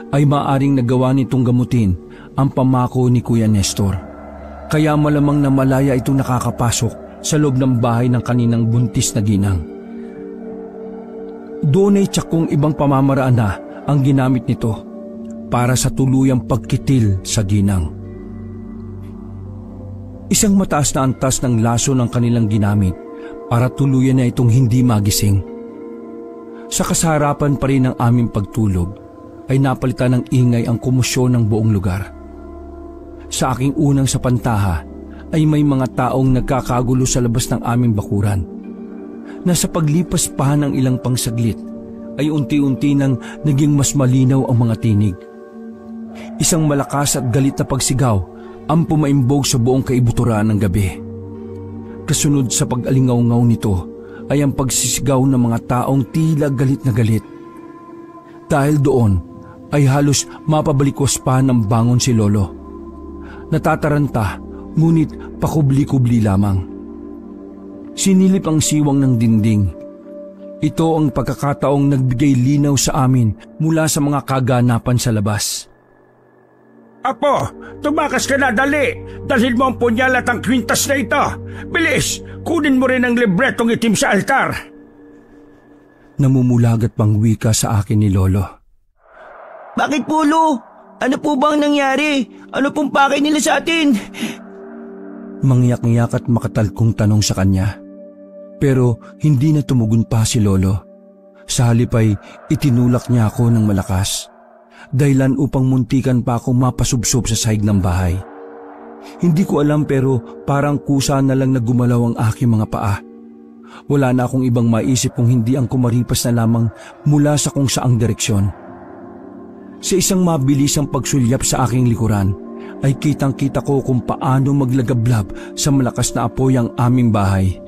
ay maaaring nagawa nitong gamutin ang pamako ni Kuya Nestor. Kaya malamang na malaya itong nakakapasok sa loob ng bahay ng kaninang buntis na ginang. Doon ay tiyakong ibang pamamaraan na ang ginamit nito para sa tuluyang pagkitil sa ginang. Isang mataas na antas ng laso ng kanilang ginamit para tuluyan na itong hindi magising. Sa kasarapan pa rin ng aming pagtulog ay napalitan ng ingay ang komosyon ng buong lugar. Sa aking unang sapantaha ay may mga taong nagkakagulo sa labas ng aming bakuran. Na sa paglipas pa ng ilang pangsaglit ay unti-unti nang naging mas malinaw ang mga tinig. Isang malakas at galit na pagsigaw ang pumaimbog sa buong kaibuturan ng gabi. Kasunod sa pag-alingaw-ngaw nito ay ang pagsisigaw ng mga taong tila galit na galit. Dahil doon ay halos mapabalikos pa ng bangon si Lolo. Natataranta, ngunit pakubli-kubli lamang. Sinilip ang siwang ng dinding. Ito ang pagkakataong nagbigay linaw sa amin mula sa mga kaganapan sa labas. Apo, tumakas ka na, dali! Dalhin mo ang punyal at ang kwintas na ito! Bilis! Kunin mo rin ang libretong itim sa altar! Namumulagat pang wika sa akin ni Lolo. Bakit po, Lo? Ano po bang nangyari? Ano pong pakay nila sa atin? Mangyak-ngyak at makatalkong tanong sa kanya. Pero hindi na tumugon pa si Lolo. Sa halip ay itinulak niya ako ng malakas. Dahilan upang muntikan pa ako mapasubsob sa sahig ng bahay. Hindi ko alam pero parang kusa na lang na gumalaw ang aking mga paa. Wala na akong ibang maisip kung hindi ang kumaripas na lamang mula sa kung saang direksyon. Sa isang mabilisang pagsulyap sa aking likuran, ay kitang-kita ko kung paano maglagablab sa malakas na apoy ang aming bahay.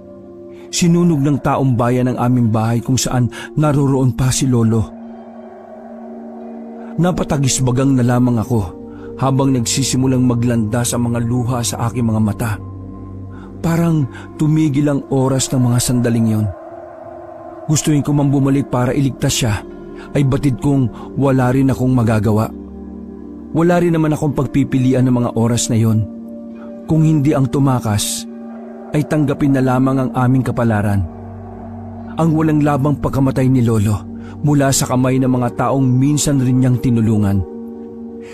Sinunog ng taong bayan ang aming bahay kung saan naroroon pa si Lolo. Napatagisbagang na lamang ako habang nagsisimulang maglanda sa mga luha sa aking mga mata. Parang tumigil ang oras ng mga sandaling yon. Gustuin ko mang bumalik para iligtas siya, ay batid kong wala rin akong magagawa. Wala rin naman akong pagpipilian ng mga oras na yon. Kung hindi ang tumakas, ay tanggapin na lamang ang aming kapalaran. Ang walang labang pagkamatay ni Lolo mula sa kamay ng mga taong minsan rin niyang tinulungan.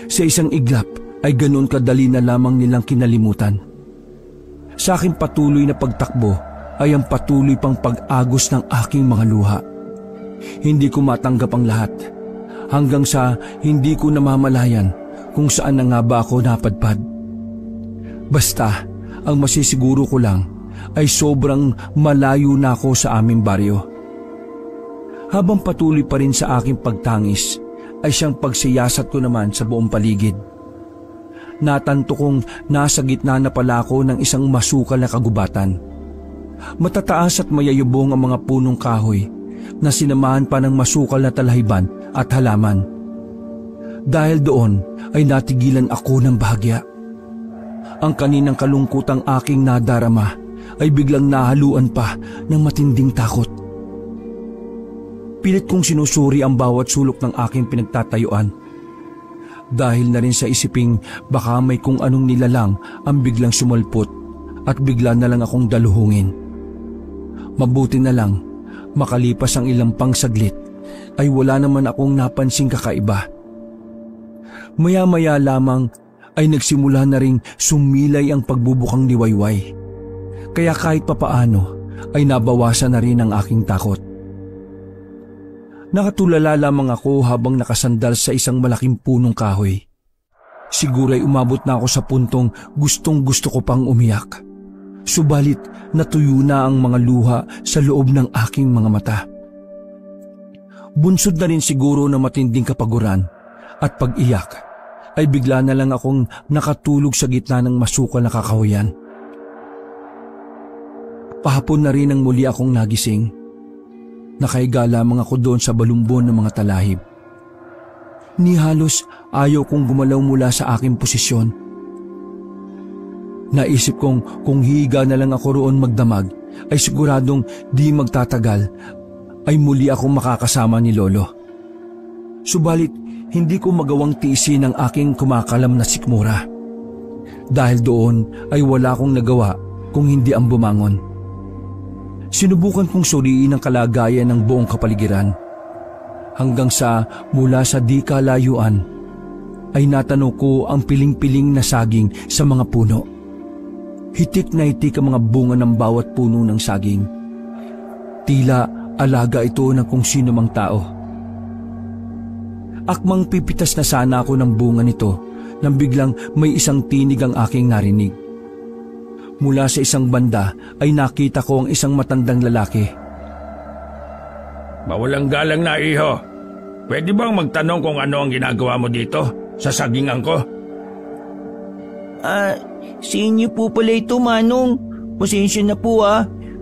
Sa isang iglap ay ganoon kadali na lamang nilang kinalimutan. Sa aking patuloy na pagtakbo ay ang patuloy pang pag-agos ng aking mga luha. Hindi ko matanggap ang lahat hanggang sa hindi ko namamalayan kung saan na nga ba ako napadpad. Basta, ang masisiguro ko lang ay sobrang malayo na ako sa aming baryo. Habang patuloy pa rin sa aking pagtangis, ay siyang pagsiyasat ko naman sa buong paligid. Natanto kong nasa gitna na pala ako ng isang masukal na kagubatan. Matataas at mayayubong ang mga punong kahoy na sinamahan pa ng masukal na talahiban at halaman. Dahil doon ay natigilan ako ng bahagya. Ang kaninang kalungkutang aking nadarama ay biglang nahaluan pa ng matinding takot. Pilit kong sinusuri ang bawat sulok ng aking pinagtatayuan. Dahil na rin sa isiping baka may kung anong nilalang ang biglang sumalpot at bigla na lang akong daluhungin. Mabuti na lang, makalipas ang ilang pang saglit ay wala naman akong napansing kakaiba. Maya-maya lamang ay nagsimula na ring sumilay ang pagbubukang liwayway. Kaya kahit papaano ay nabawasan na rin ang aking takot. Nakatulala lamang ako habang nakasandal sa isang malaking punong kahoy. Siguro ay umabot na ako sa puntong gustong-gusto ko pang umiyak. Subalit natuyo na ang mga luha sa loob ng aking mga mata. Bunsod na rin siguro na matinding kapaguran at pag-iyak ay bigla na lang akong nakatulog sa gitna ng masukal na kakahuyan. Pahapon na rin ang muli akong nagising. Nakahiga lamang ako doon sa balumbon ng mga talahib. Ni halos ayaw kong gumalaw mula sa aking posisyon. Naisip kong kung higa na lang ako roon magdamag ay siguradong di magtatagal ay muli akong makakasama ni Lolo. Subalit hindi ko magawang tiisin ang aking kumakalam na sikmura. Dahil doon ay wala akong nagawa kung hindi ang bumangon. Sinubukan kong suriin ang kalagayan ng buong kapaligiran. Hanggang sa mula sa di kalayuan ay natanong ko ang piling-piling na saging sa mga puno. Hitik na hitik ang mga bunga ng bawat puno ng saging. Tila alaga ito ng kung sino mang tao. Akmang pipitas na sana ako ng bunga nito nang biglang may isang tinig ang aking narinig. Mula sa isang banda ay nakita ko ang isang matandang lalaki. Mawalang galang na, iho. Pwede bang magtanong kung ano ang ginagawa mo dito sa sagingan ko? Sa inyo po pala ito, Manong. Pasensya na po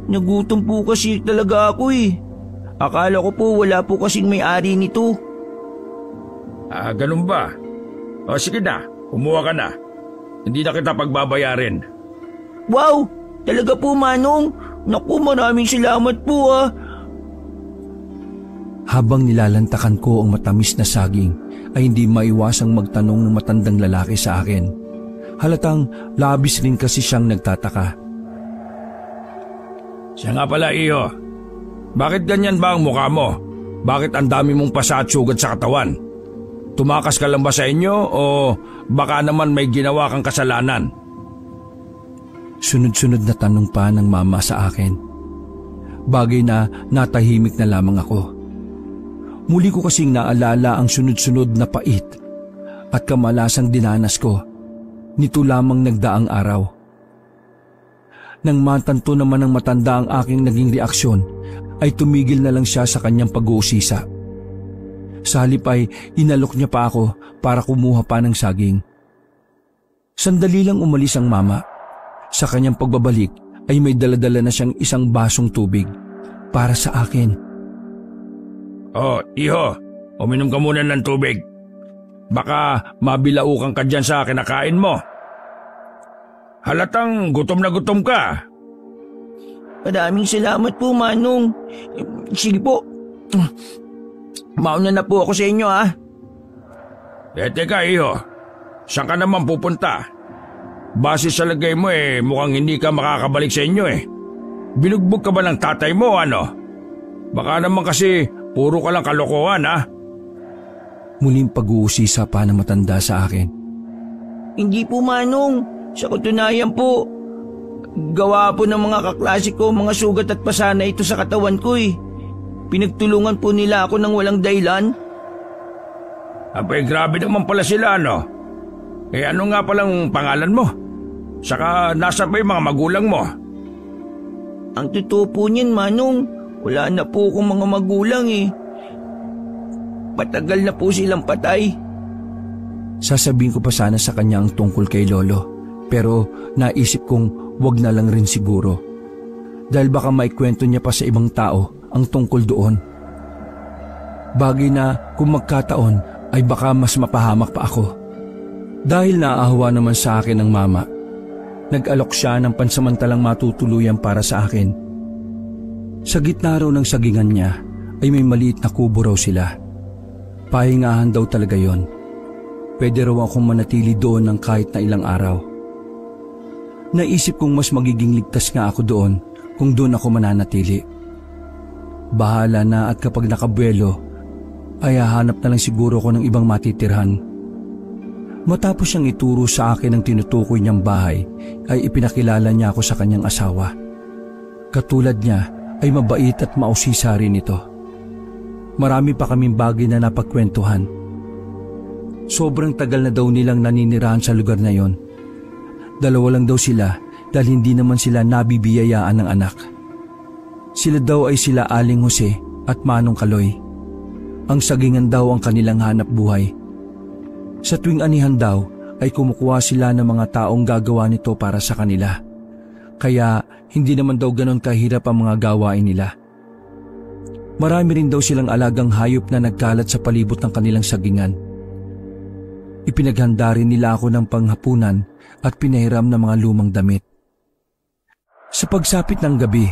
Nagutom po kasi talaga ako Akala ko po wala po kasing may-ari nito. Ganun ba? O sige na, kumuha ka na. Hindi na kita pagbabayarin. Wow! Talaga po, Manong. Naku, maraming salamat po Habang nilalantakan ko ang matamis na saging ay hindi maiwasang magtanong ng matandang lalaki sa akin. Halatang labis rin kasi siyang nagtataka. Siya nga pala, iho. Bakit ganyan ba ang mukha mo? Bakit ang dami mong pasa at sugat sa katawan? Tumakas ka lang ba sa inyo o baka naman may ginawa kang kasalanan? Sunod-sunod na tanong pa ng mama sa akin. Bagay na natahimik na lamang ako. Muli ko kasing naalala ang sunod-sunod na pait at kamalasang dinanas ko Nito lamang nagdaang araw. Nang matanto naman ng matanda ang aking naging reaksyon, ay tumigil na lang siya sa kanyang pag-uusisa. Sa halip ay inalok niya pa ako para kumuha pa ng saging. Sandali lang umalis ang mama. Sa kanyang pagbabalik ay may daladala na siyang isang basong tubig para sa akin. Oh, iho, uminom ka muna ng tubig. Baka mabilaukan ka dyan sa kinakain mo. Halatang gutom na gutom ka. Maraming salamat po, Manong. Sige po. Mauna na po ako sa inyo, ha? Teka, iho. Saan ka naman pupunta? Base sa lagay mo mukhang hindi ka makakabalik sa inyo Binugbog ka ba ng tatay mo, ano? Baka naman kasi puro ka lang kalokohan, ha? Muling pag-uusisa pa na matanda sa akin. Hindi po, Manong. Sa katunayan po, gawa po ng mga kaklase ko mga sugat at pasana ito sa katawan ko Pinagtulungan po nila ako ng walang dahilan. Abay, grabe naman pala sila, ano? Ano nga palang pangalan mo? Saka nasa ba yung mga magulang mo? Ang totoo po niyan, Manong, wala na po akong mga magulang Matagal na po silang patay. Sasabihin ko pa sana sa kanya ang tungkol kay Lolo, pero naisip kong wag na lang rin siguro. Dahil baka maikwento niya pa sa ibang tao ang tungkol doon. Bagay na kung magkataon ay baka mas mapahamak pa ako. Dahil naaawa naman sa akin ng mama, nag-alok siya ng pansamantalang matutuluyan para sa akin. Sa gitna raw ng sagingan niya ay may maliit na kubo raw sila. Pahingahan daw talaga yon. Pwede raw akong manatili doon ng kahit na ilang araw. Naisip kong mas magiging ligtas nga ako doon kung doon ako mananatili. Bahala na at kapag nakabuelo ay hahanap na lang siguro ko ng ibang matitirhan. Matapos siyang ituro sa akin ang tinutukoy niyang bahay ay ipinakilala niya ako sa kanyang asawa. Katulad niya ay mabait at mausisa rin ito. Marami pa kaming bagay na napagkwentuhan. Sobrang tagal na daw nilang naninirahan sa lugar na yon. 2 lang daw sila dahil hindi naman sila nabibiyayaan ng anak. Sila daw ay sila Aling Jose at Manong Kaloy. Ang sagingan daw ang kanilang hanap buhay. Sa tuwing anihan daw ay kumukuha sila ng mga taong gagawa nito para sa kanila. Kaya hindi naman daw ganon kahirap ang mga gawain nila. Marami rin daw silang alagang hayop na nagkalat sa palibot ng kanilang sagingan. Ipinaghanda rin nila ako ng panghapunan at pinahiram ng mga lumang damit. Sa pagsapit ng gabi,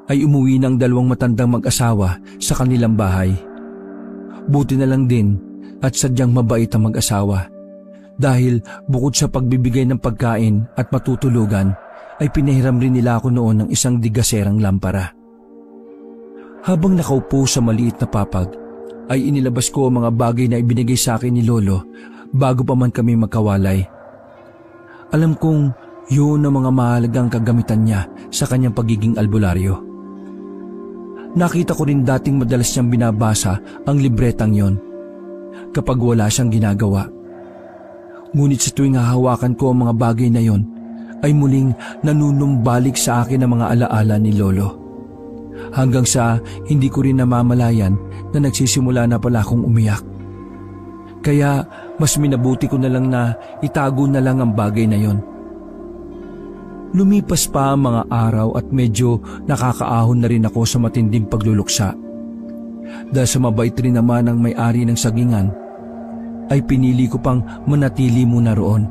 ay umuwi ng 2 matandang mag-asawa sa kanilang bahay. Buti na lang din at sadyang mabait ang mag-asawa. Dahil bukod sa pagbibigay ng pagkain at matutulugan, ay pinahiram rin nila ako noon ng isang digaserang lampara. Habang nakaupo sa maliit na papag, ay inilabas ko ang mga bagay na ibinigay sa akin ni Lolo bago pa man kami magkawalay. Alam kong yun ang mga mahalagang kagamitan niya sa kanyang pagiging albularyo. Nakita ko rin dating madalas niyang binabasa ang libretang yon kapag wala siyang ginagawa. Ngunit sa tuwing hahawakan ko ang mga bagay na yon, ay muling nanunumbalik sa akin ang mga alaala ni Lolo. Hanggang sa hindi ko rin namamalayan na nagsisimula na pala akong umiyak. Kaya mas minabuti ko na lang na itago na lang ang bagay na yon. Lumipas pa ang mga araw at medyo nakakaahon na rin ako sa matinding pagluluksa. Dahil sa mabait rin naman ang may-ari ng sagingan, ay pinili ko pang manatili muna roon.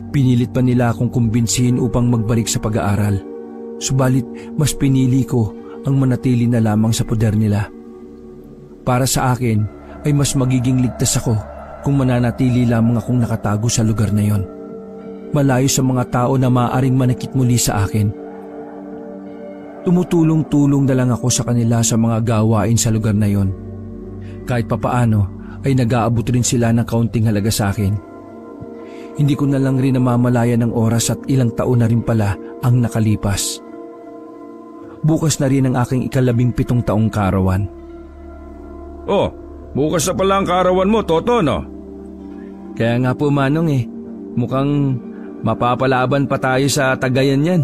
Pinilit pa nila akong kumbinsihin upang magbalik sa pag-aaral. Subalit mas pinili ko ang manatili na lamang sa poder nila. Para sa akin ay mas magiging ligtas ako kung mananatili lamang akong nakatago sa lugar na yon, malayo sa mga tao na maaaring manakit muli sa akin. Tumutulong-tulong na lang ako sa kanila sa mga gawain sa lugar na yon. Kahit papaano ay nag-aabot rin sila ng kaunting halaga sa akin. Hindi ko na lang rin namamalayan ng oras at ilang taon na rin pala ang nakalipas. Bukas na rin ang aking 17 taong kaarawan. Oh, bukas na pala ang kaarawan mo, Toto, no? Kaya nga po, Manong Mukhang mapapalaban pa tayo sa tagayan yan.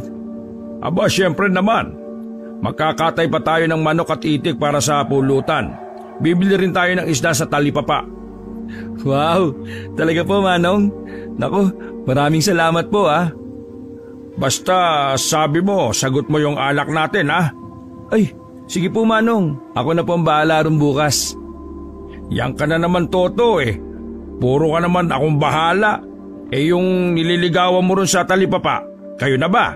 Aba, siyempre naman. Magkakatay pa tayo ng manok at itik para sa pulutan. Bibili rin tayo ng isda sa talipapa. Wow, talaga po Manong. Naku, maraming salamat po ah. Basta sabi mo, sagot mo yung alak natin ha. Ay, sige po Manong. Ako na po ang bahala ron bukas. Yan ka na naman Toto eh. Puro ka naman akong bahala. Eh yung nililigawan mo ron sa talipapa, kayo na ba?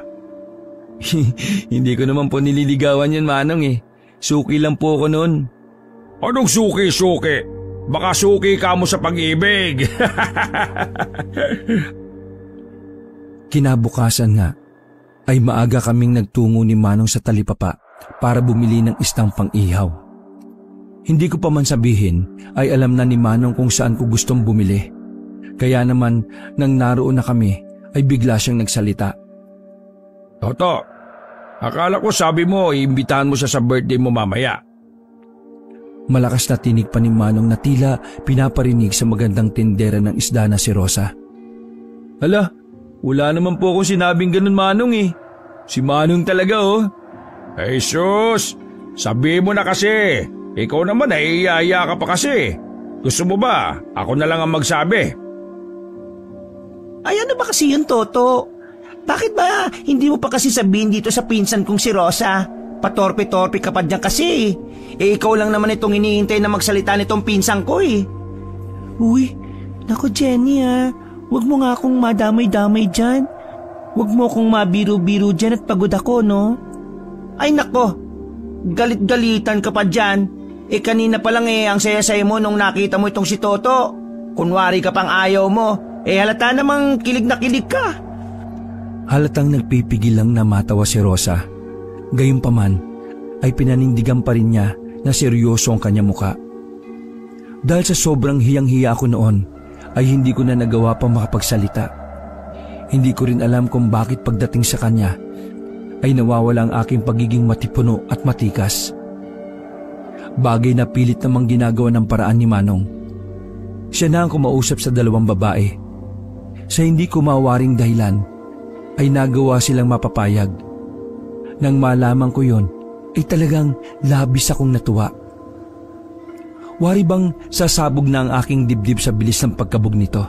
Hindi ko naman po nililigawan yan Manong eh. Suki lang po ako noon. Anong suki-suki? Baka suki ka mo sa pag-ibig. Kinabukasan nga ay maaga kaming nagtungo ni Manong sa talipapa para bumili ng isdang pang-ihaw. Hindi ko pa man sabihin ay alam na ni Manong kung saan ko gustong bumili. Kaya naman nang naroon na kami ay bigla siyang nagsalita. Toto, akala ko sabi mo iimbitahan mo siya sa birthday mo mamaya. Malakas na tinig pa ni Manong na tila pinaparinig sa magandang tindera ng isda na si Rosa. Hala, wala naman po akong sinabing ganun Manong eh. Si Manong talaga oh. Ay sus, sabihin mo na kasi. Ikaw naman ay iyaya ka pa kasi. Gusto mo ba? Ako na lang ang magsabi. Ay ano ba kasi yun, Toto? Bakit ba hindi mo pa kasi sabihin dito sa pinsan kong si Rosa? Patorpe-torpe ka pa dyan kasi. Eh ikaw lang naman itong iniintay na magsalita nitong pinsang ko eh. Uy, naku Jenny Huwag mo nga akong madamay-damay dyan. Huwag mo akong mabiro-biro dyan at pagod ako, no? Ay nako, galit-galitan ka pa dyan. Eh kanina pa lang ang saya-saya mo nung nakita mo itong si Toto. Kunwari ka pang ayaw mo. Eh halata namang kilig na kilig ka. Halatang nagpipigil lang na matawa si Rosa. Gayunpaman ay pinanindigan pa rin niya na seryoso ang kanyang muka. Dahil sa sobrang hiyang-hiya ko noon ay hindi ko na nagawa pang makapagsalita. Hindi ko rin alam kung bakit pagdating sa kanya ay nawawala ang aking pagiging matipuno at matikas. Bagay na pilit namang ginagawa ng paraan ni Manong. Siya na ang kumausap sa dalawang babae. Sa hindi ko mawaring dahilan ay nagawa silang mapapayag. Nang malaman ko yon, ay talagang labis akong natuwa. Wari bang sasabog na ang aking dibdib sa bilis ng pagkabog nito?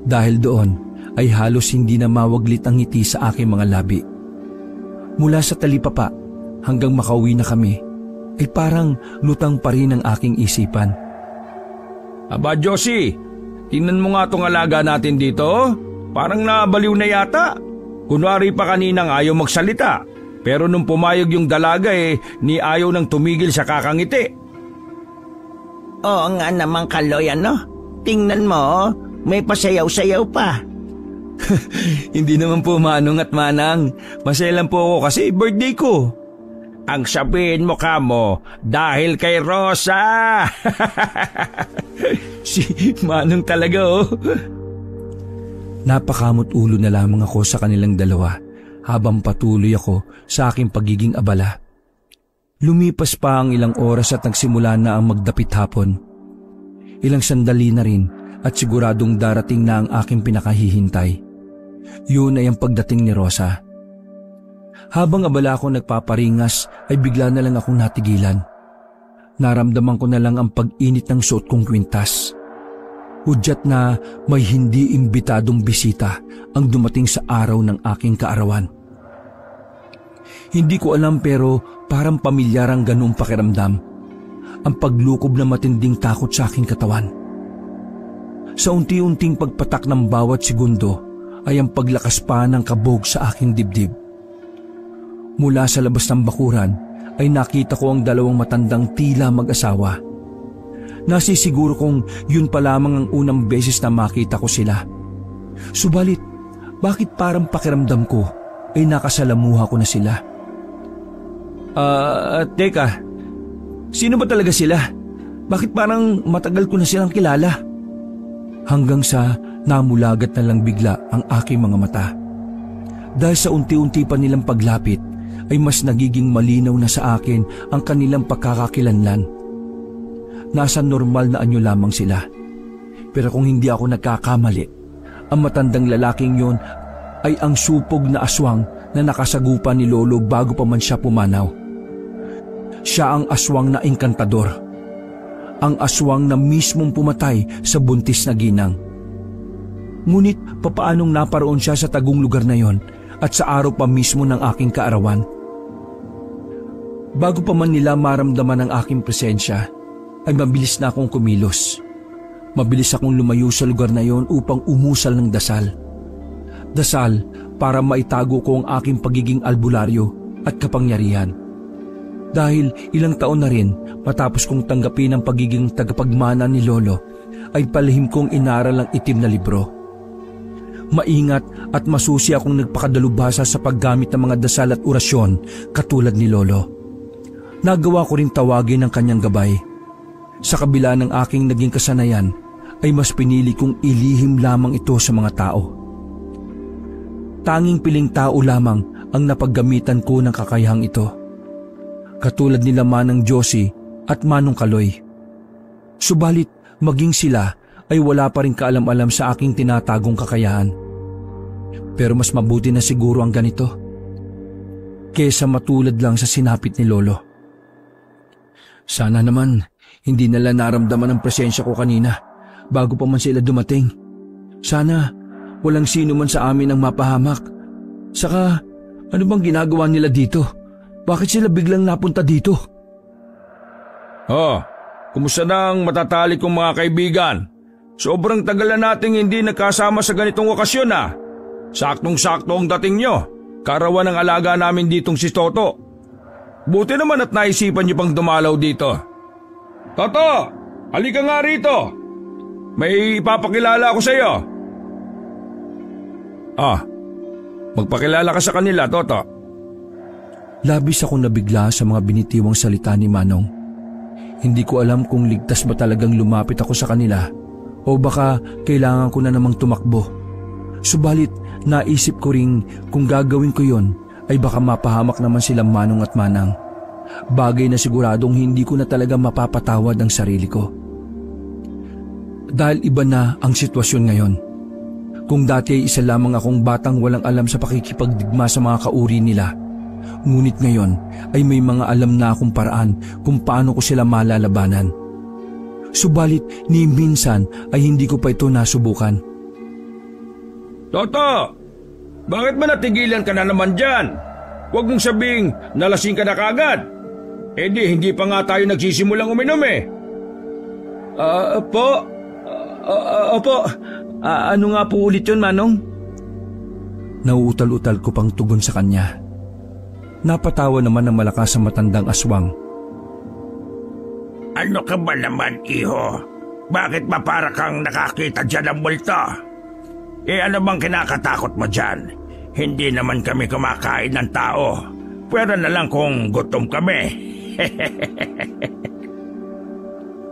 Dahil doon ay halos hindi na mawaglit ang ngiti sa aking mga labi. Mula sa talipapa hanggang makauwi na kami, ay parang lutang pa rin ang aking isipan. Aba Josie, tingnan mo nga tong alaga natin dito. Parang nabaliw na yata. Kunwari pa kaninang ayaw magsalita. Pero nung pumayag yung dalaga ni ayaw nang tumigil sa kakangiti. Oo nga naman Kaloy Tingnan mo, may pasayaw-sayaw pa. Hindi naman po Manong at Manang. Masaya lang po ako kasi birthday ko. Ang sabihin mo kamo, dahil kay Rosa. Si Manong talaga oh. Napakamot ulo na lamang ako sa kanilang dalawa habang patuloy ako sa aking pagiging abala. Lumipas pa ang ilang oras at nagsimula na ang magdapit hapon. Ilang sandali na rin at siguradong darating na ang aking pinakahihintay. Yun ay ang pagdating ni Rosa. Habang abala ako nagpaparingas ay bigla na lang akong natigilan. Naramdaman ko na lang ang pag-init ng suot kong kwintas. Hudyat na may hindi imbitadong bisita ang dumating sa araw ng aking kaarawan. Hindi ko alam pero parang pamilyar ang ganoong pakiramdam. Ang paglukob na matinding takot sa aking katawan. Sa unti-unting pagpatak ng bawat segundo ay ang paglakas pa ng kabog sa aking dibdib. Mula sa labas ng bakuran ay nakita ko ang dalawang matandang tila mag-asawa. Nasisiguro kong yun pa lamang ang unang beses na makita ko sila. Subalit, bakit parang pakiramdam ko ay nakasalamuha ko na sila? Teka, sino ba talaga sila? Bakit parang matagal ko na silang kilala? Hanggang sa namulagat na lang bigla ang aking mga mata. Dahil sa unti-unti pa nilang paglapit, ay mas nagiging malinaw na sa akin ang kanilang pagkakakilanlan. Nasa normal na anyo lamang sila. Pero kung hindi ako nagkakamali, ang matandang lalaking yon ay ang supog na aswang na nakasagupa ni Lolo bago pa man siya pumanaw. Siya ang aswang na engkantador. Ang aswang na mismong pumatay sa buntis na ginang. Ngunit papaanong naparoon siya sa tagong lugar na yon at sa araw pa mismo ng aking kaarawan? Bago pa man nila maramdaman ang aking presensya, ay mabilis na akong kumilos. Mabilis akong lumayo sa lugar na yon upang umusal ng dasal. Dasal para maitago ko ang aking pagiging albularyo at kapangyarihan. Dahil ilang taon na rin matapos kong tanggapin ang pagiging tagapagmana ni Lolo, ay palihim kong inaral ang itim na libro. Maingat at masusi akong nagpakadalubhasa sa paggamit ng mga dasal at orasyon katulad ni Lolo. Nagawa ko rin tawagin ang kanyang gabay. Sa kabila ng aking naging kasanayan, ay mas pinili kong ilihim lamang ito sa mga tao. Tanging piling tao lamang ang napaggamitan ko ng kakayahang ito. Katulad nila Manang Josie at Manong Kaloy. Subalit maging sila ay wala pa rin kaalam-alam sa aking tinatagong kakayahan. Pero mas mabuti na siguro ang ganito kesa matulad lang sa sinapit ni Lolo. Sana naman hindi nila naramdaman ang presensya ko kanina bago pa man sila dumating. Sana walang sino man sa amin ang mapahamak. Saka ano bang ginagawa nila dito? Bakit sila biglang napunta dito? Kumusta na ang matatalik kong mga kaibigan? Sobrang tagal na nating hindi nagkasama sa ganitong okasyon Saktong-sakto ang dating nyo. Karawan ng alaga namin ditong si Toto. Buti naman at naisipan nyo pang dumalaw dito. Toto, halika nga rito. May ipapakilala ako sa iyo. Magpakilala ka sa kanila, Toto. Labis akong nabigla sa mga binitiwang salita ni Manong. Hindi ko alam kung ligtas ba talagang lumapit ako sa kanila o baka kailangan ko na namang tumakbo. Subalit naisip ko ring kung gagawin ko yon ay baka mapahamak naman silang Manong at Manang. Bagay na siguradong hindi ko na talaga mapapatawad ang sarili ko. Dahil iba na ang sitwasyon ngayon. Kung dati ay isa lamang akong batang walang alam sa pakikipagdigma sa mga kauri nila, ngunit ngayon ay may mga alam na akong paraan kung paano ko sila malalabanan. Subalit ni minsan ay hindi ko pa ito nasubukan. Toto, bakit ba natigilan ka na naman dyan? Huwag mong sabing nalasing ka na kagad. Hindi pa nga tayo nagsisimulang uminom Opo. Ano nga po ulit yun, Manong? Nauutal-utal ko pang tugon sa kanya. Napatawa naman ng malakas sa matandang aswang. Ano ka ba naman, iho? Bakit ba para kang nakakita dyan ng multo? Ano bang kinakatakot mo dyan? Hindi naman kami kumakain ng tao. Pwera na lang kung gutom kami.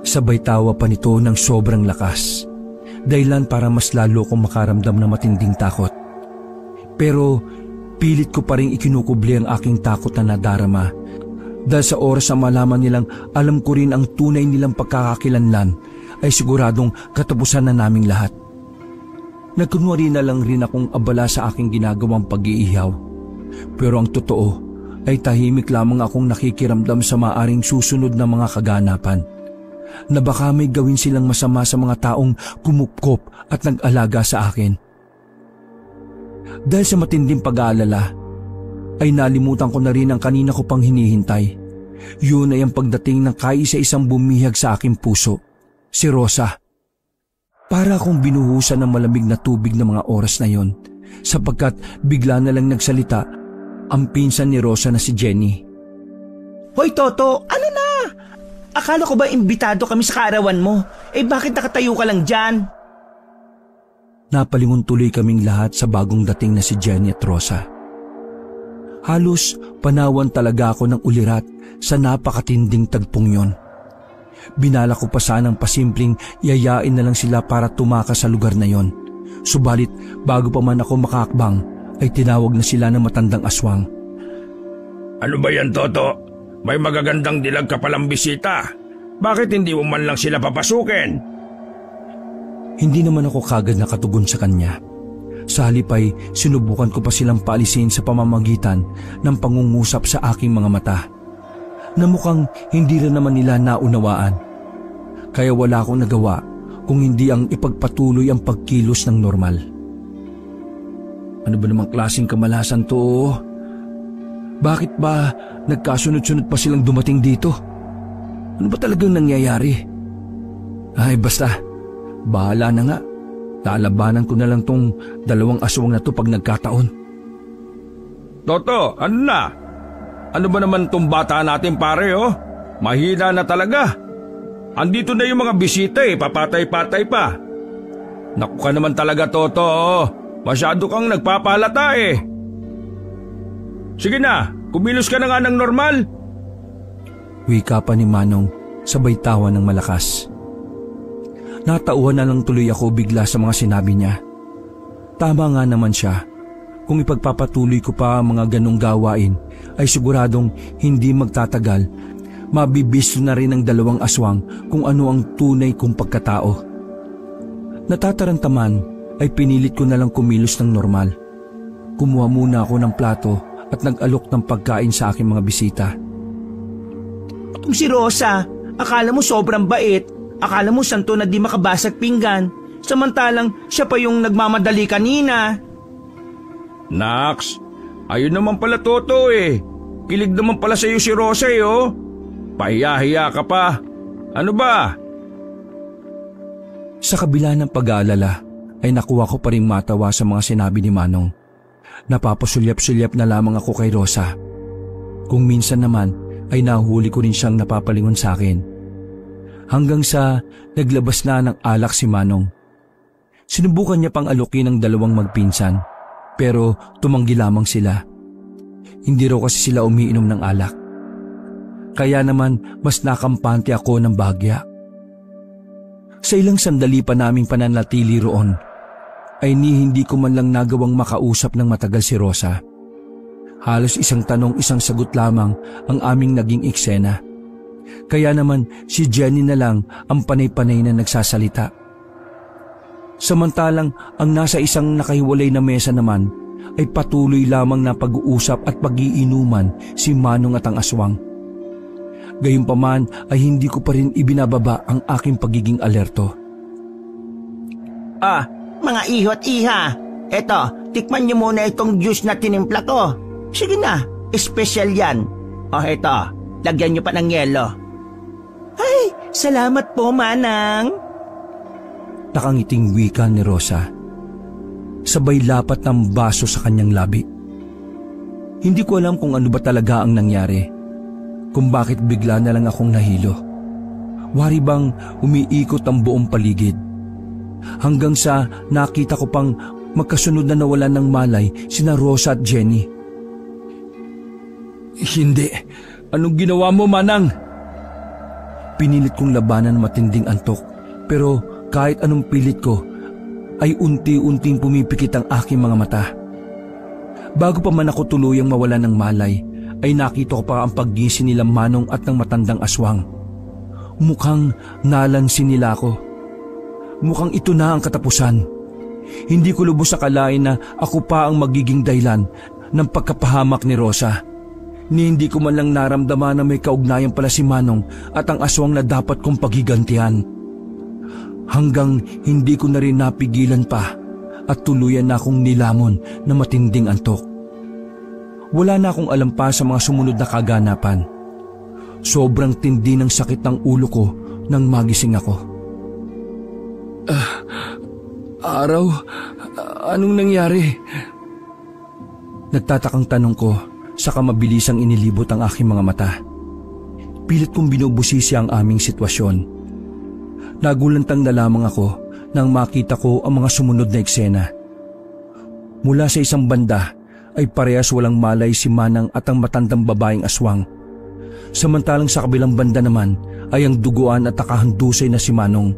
Sabay tawa pa nito ng sobrang lakas. Dahilan para mas lalo kong makaramdam ng matinding takot. Pero pilit ko pa rin ikinukubli ang aking takot na nadarama. Dahil sa oras na malaman nilang alam ko rin ang tunay nilang pagkakakilanlan, ay siguradong katapusan na naming lahat. Nagkunwari na lang rin akong abala sa aking ginagawang pag-iihaw. Pero ang totoo ay tahimik lamang akong nakikiramdam sa maaring susunod na mga kaganapan. Na baka may gawin silang masama sa mga taong kumupkop at nag-alaga sa akin. Dahil sa matinding pag-aalala, ay nalimutan ko na rin ang kanina ko pang hinihintay. Yun ay ang pagdating ng kaisa-isang bumihag sa aking puso, si Rosa. Para akong binuhusan ng malamig na tubig ng mga oras na yon, sapagkat bigla na lang nagsalita ang pinsan ni Rosa na si Jenny. Hoy Toto, ano na? Akala ko ba imbitado kami sa kaarawan mo? Bakit nakatayo ka lang dyan? Napalingon tuloy kaming lahat sa bagong dating na si Jenny at Rosa. Halos panawan talaga ako ng ulirat sa napakatinding tagpong yon. Binala ko pa sanang pasimpleng yayain na lang sila para tumakas sa lugar na yon. Subalit bago pa man ako makakbang ay tinawag na sila ng matandang aswang. Ano ba yan, Toto? May magagandang dilag ka palang bisita. Bakit hindi mo man lang sila papasukin? Hindi naman ako kagad nakatugon sa kanya. Sa halip ay sinubukan ko pa silang paalisin sa pamamagitan ng pangungusap sa aking mga mata, na mukhang hindi rin naman nila naunawaan. Kaya wala akong nagawa kung hindi ang ipagpatuloy ang pagkilos ng normal. Ano ba namang klaseng kamalasan to? Bakit ba nagkasunod-sunod pa silang dumating dito? Ano ba talagang nangyayari? Ay basta, bahala na nga. Lalabanan ko na lang tong 2 aswang na to pag nagkataon. Toto, ano na? Ano ba naman tong bata natin pare oh? Mahina na talaga. Andito na yung mga bisita papatay-patay pa. Naku ka naman talaga Toto oh. Masyado kang nagpapalata Sige na, kumilos ka na nga ng normal. Wika pa ni Manong sabay tawa ng malakas. Natauhan na lang tuloy ako bigla sa mga sinabi niya. Tama nga naman siya. Kung ipagpapatuloy ko pa ang mga ganong gawain ay siguradong hindi magtatagal. Mabibisto na rin ng 2 aswang kung ano ang tunay kong pagkatao. Natatarantaman ay pinilit ko na lang kumilos ng normal. Kumuha muna ako ng plato at nag-alok ng pagkain sa aking mga bisita. Itong si Rosa, akala mo sobrang bait. Akala mo santo na di makabasag pinggan. Samantalang siya pa yung nagmamadali kanina. Nax, ayun naman pala Toto Kilig naman pala sa'yo si Rosa oh. Pahiya-hiya ka pa. Ano ba? Sa kabila ng pag-aalala ay nakuha ko pa rin matawa sa mga sinabi ni Manong. Napapasulyap-sulyap na lamang ako kay Rosa. Kung minsan naman ay nahuli ko rin siyang napapalingon sa akin. Hanggang sa naglabas na ng alak si Manong. Sinubukan niya pang alukin ng 2 magpinsan, pero tumanggi lamang sila. Hindi raw kasi sila umiinom ng alak. Kaya naman mas nakampante ako ng bahagya. Sa ilang sandali pa naming pananatili roon, ay hindi ko man lang nagawang makausap ng matagal si Rosa. Halos isang tanong isang sagot lamang ang aming naging eksena. Kaya naman si Jenny na lang ang panay-panay na nagsasalita. Samantalang ang nasa isang nakahiwalay na mesa naman ay patuloy lamang na pag-uusap at pag-iinuman si Manong at ang aswang. Gayunpaman ay hindi ko pa rin ibinababa ang aking pagiging alerto. Mga iho't iha, eto, tikman niyo muna itong juice na tinimpla ko. Sige na, espesyal yan. Eto, lagyan niyo pa ng yelo. Ay, salamat po, Manang. Nakangiting wika ni Rosa. Sabay lapat ng baso sa kanyang labi. Hindi ko alam kung ano ba talaga ang nangyari. Kung bakit bigla na lang akong nahilo. Wari bang umiikot ang buong paligid. Hanggang sa nakita ko pang magkasunod na nawalan ng malay sina Rosa at Jenny. Hindi. Anong ginawa mo, Manang? Pinilit kong labanan ng matinding antok, pero kahit anong pilit ko, ay unti-unting pumipikit ang aking mga mata. Bago pa man ako tuluyang mawalan ng malay, ay nakita ko pa ang paggising nila Manong at ng matandang aswang. Mukhang nalansin nila ako. Mukhang ito na ang katapusan. Hindi ko lubos akalain na ako pa ang magiging dahilan ng pagkapahamak ni Rosa. Ni hindi ko man lang naramdaman na may kaugnayan pala si Manong at ang aswang na dapat kong paghigantihan. Hanggang hindi ko na rin napigilan pa at tuluyan na akong nilamon na matinding antok. Wala na akong alam pa sa mga sumunod na kaganapan. Sobrang tindi ng sakit ng ulo ko nang magising ako. Araw, anong nangyari? Nagtatakang tanong ko, saka mabilisang inilibot ang aking mga mata. Pilit kong binubusisi ang aming sitwasyon. Nagulantang na lamang ako nang makita ko ang mga sumunod na eksena. Mula sa isang banda ay parehas walang malay si Manang at ang matandang babaeng aswang. Samantalang sa kabilang banda naman ay ang duguan at nakahandusay na si Manong.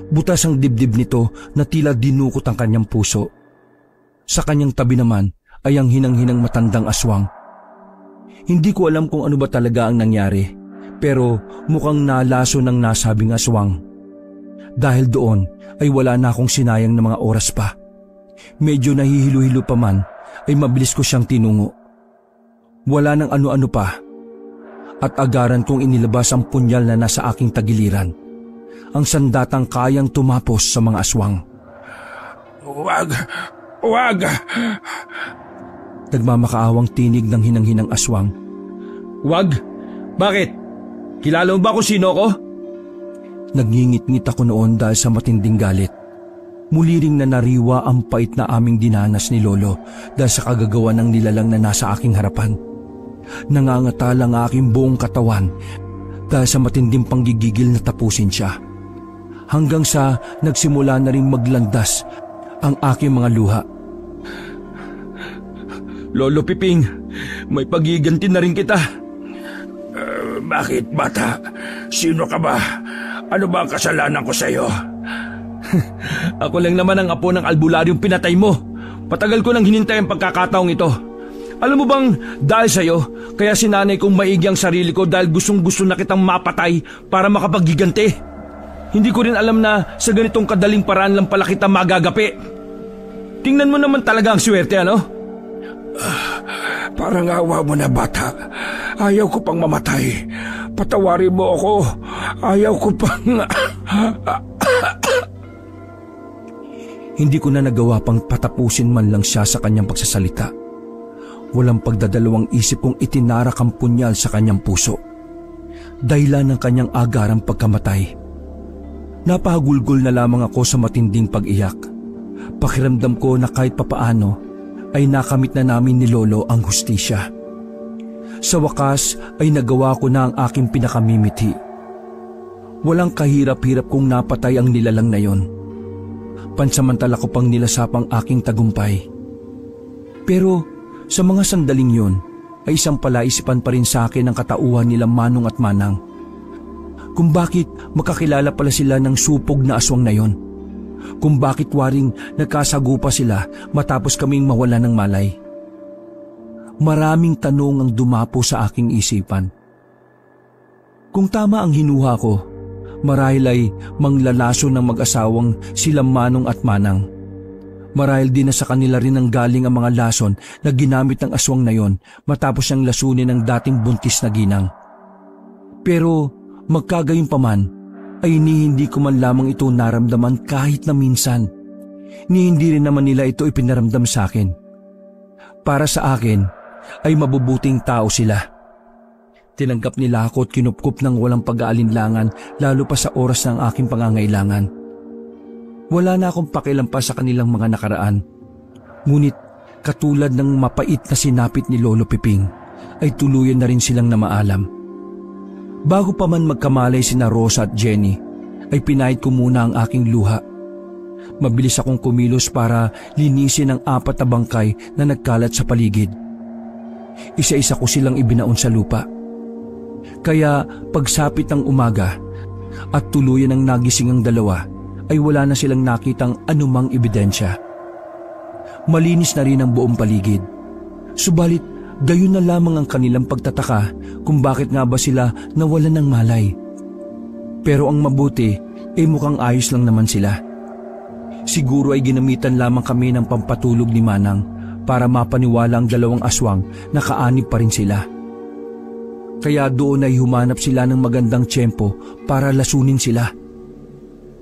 Butas ang dibdib nito na tila dinukot ang kanyang puso. Sa kanyang tabi naman ay ang hinang-hinang matandang aswang. Hindi ko alam kung ano ba talaga ang nangyari, pero mukhang nalaso ng nasabing aswang. Dahil doon ay wala na akong sinayang na mga oras pa. Medyo nahihilo-hilo pa man ay mabilis ko siyang tinungo. Wala nang ano-ano pa at agaran kong inilabas ang punyal na nasa aking tagiliran. Ang sandatang kayang tumapos sa mga aswang. Huwag! Huwag! Nagmamakaawang tinig ng hinang-hinang aswang. Wag? Bakit? Kilala mo ba kung sino ko? Nagngingit-ngit ako noon dahil sa matinding galit. Muli ring nanariwa ang pait na aming dinanas ni Lolo dahil sa kagagawa ng nilalang na nasa aking harapan. Nangangatal ang aking buong katawan dahil sa matinding panggigigil na tapusin siya. Hanggang sa nagsimula na rin maglandas ang aking mga luha. Lolo Piping, may pagiganti na rin kita. Bakit, bata? Sino ka ba? Ano ba ang kasalanan ko sa'yo? Ako lang naman ang apo ng albularyong pinatay mo. Patagal ko nang hinintay ang pagkakataong ito. Alam mo bang dahil sa'yo, kaya sinanay kong maigi ang sarili ko dahil gustong-gusto na kitang mapatay para makapaggiganti. Hindi ko rin alam na sa ganitong kadaling paraan lang pala kita magagapi. Tingnan mo naman talaga ang swerte, ano? Parang awa mo na, bata. Ayaw ko pang mamatay. Patawarin mo ako. Ayaw ko pang... Hindi ko na nagawa pang patapusin man lang siya sa kanyang pagsasalita. Walang pagdadalawang isip kong itinarak ang punyal sa kanyang puso. Dahilan ng kanyang agarang pagkamatay. Napahagulgol na lamang ako sa matinding pag-iyak. Pakiramdam ko na kahit papaano ay nakamit na namin ni Lolo ang hustisya. Sa wakas ay nagawa ko na ang aking pinakamimiti. Walang kahirap-hirap kong napatay ang nilalang na yon. Pansamantala ko pang nilasapang aking tagumpay. Pero sa mga sandaling yon ay isang palaisipan pa rin sa akin ang katauhan nila Manong at Manang. Kung bakit makakilala pala sila ng supog na aswang na yon. Kung bakit waring nagkasagupa sila matapos kaming mawala ng malay. Maraming tanong ang dumapo sa aking isipan. Kung tama ang hinuha ko, marahil ay manglalaso ng mag-asawang sila Manong at Manang. Marahil din na sa kanila rin ang galing ang mga lason na ginamit ng aswang na yon matapos siyang lasunin ng dating buntis na ginang. Pero magkagayon pa man, ay hindi ko man lamang ito naramdaman kahit na minsan. Hindi rin naman nila ito ipinaramdam sa akin. Para sa akin, ay mabubuting tao sila. Tinanggap nila ako at kinupkup ng walang pag-aalinlangan lalo pa sa oras ng aking pangangailangan. Wala na akong pakialam pa sa kanilang mga nakaraan. Ngunit katulad ng mapait na sinapit ni Lolo Piping, ay tuluyan na rin silang namaalam. Bago pa man magkamalay sina Rosa at Jenny, ay pinahid ko muna ang aking luha. Mabilis akong kumilos para linisin ang 4 na bangkay na nagkalat sa paligid. Isa-isa ko silang ibinaon sa lupa. Kaya pagsapit ng umaga at tuluyan ng nagising ang dalawa, ay wala na silang nakitang anumang ebidensya. Malinis na rin ang buong paligid. Subalit, gayon na lamang ang kanilang pagtataka kung bakit nga ba sila nawalan ng malay. Pero ang mabuti ay mukhang ayos lang naman sila. Siguro ay ginamitan lamang kami ng pampatulog ni Manang para mapaniwala ang 2 aswang na kaanib pa rin sila. Kaya doon ay humanap sila ng magandang tiyempo para lasunin sila.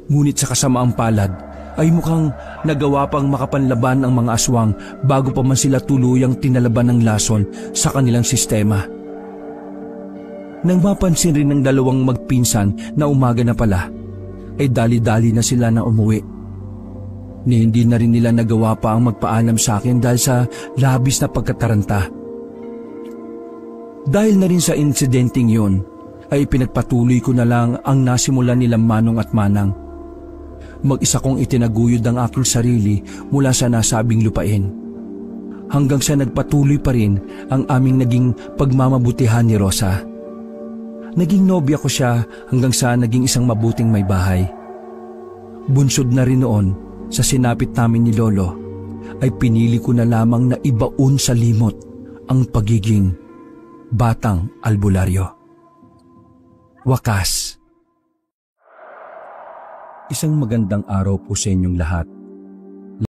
Ngunit sa kasamaang palad ay mukhang nagawa pang makapanlaban ang mga aswang bago pa man sila tuluyang tinalaban ng lason sa kanilang sistema. Nang mapansin rin ng 2 magpinsan na umaga na pala, ay dali-dali na sila na umuwi. Ni hindi na rin nila nagawa pa ang magpaalam sa akin dahil sa labis na pagkataranta. Dahil na rin sa insidenteng yon, ay pinagpatuloy ko na lang ang nasimulan nila Manong at Manang. Mag-isa kong itinaguyod ang aking sarili mula sa nasabing lupain. Hanggang sa nagpatuloy pa rin ang aming naging pagmamabutihan ni Rosa. Naging nobya ko siya hanggang sa naging isang mabuting may bahay. Bunsod na rin noon sa sinapit namin ni Lolo, ay pinili ko na lamang na ibaon sa limot ang pagiging batang albularyo. Wakas. Isang magandang araw po sa inyong lahat.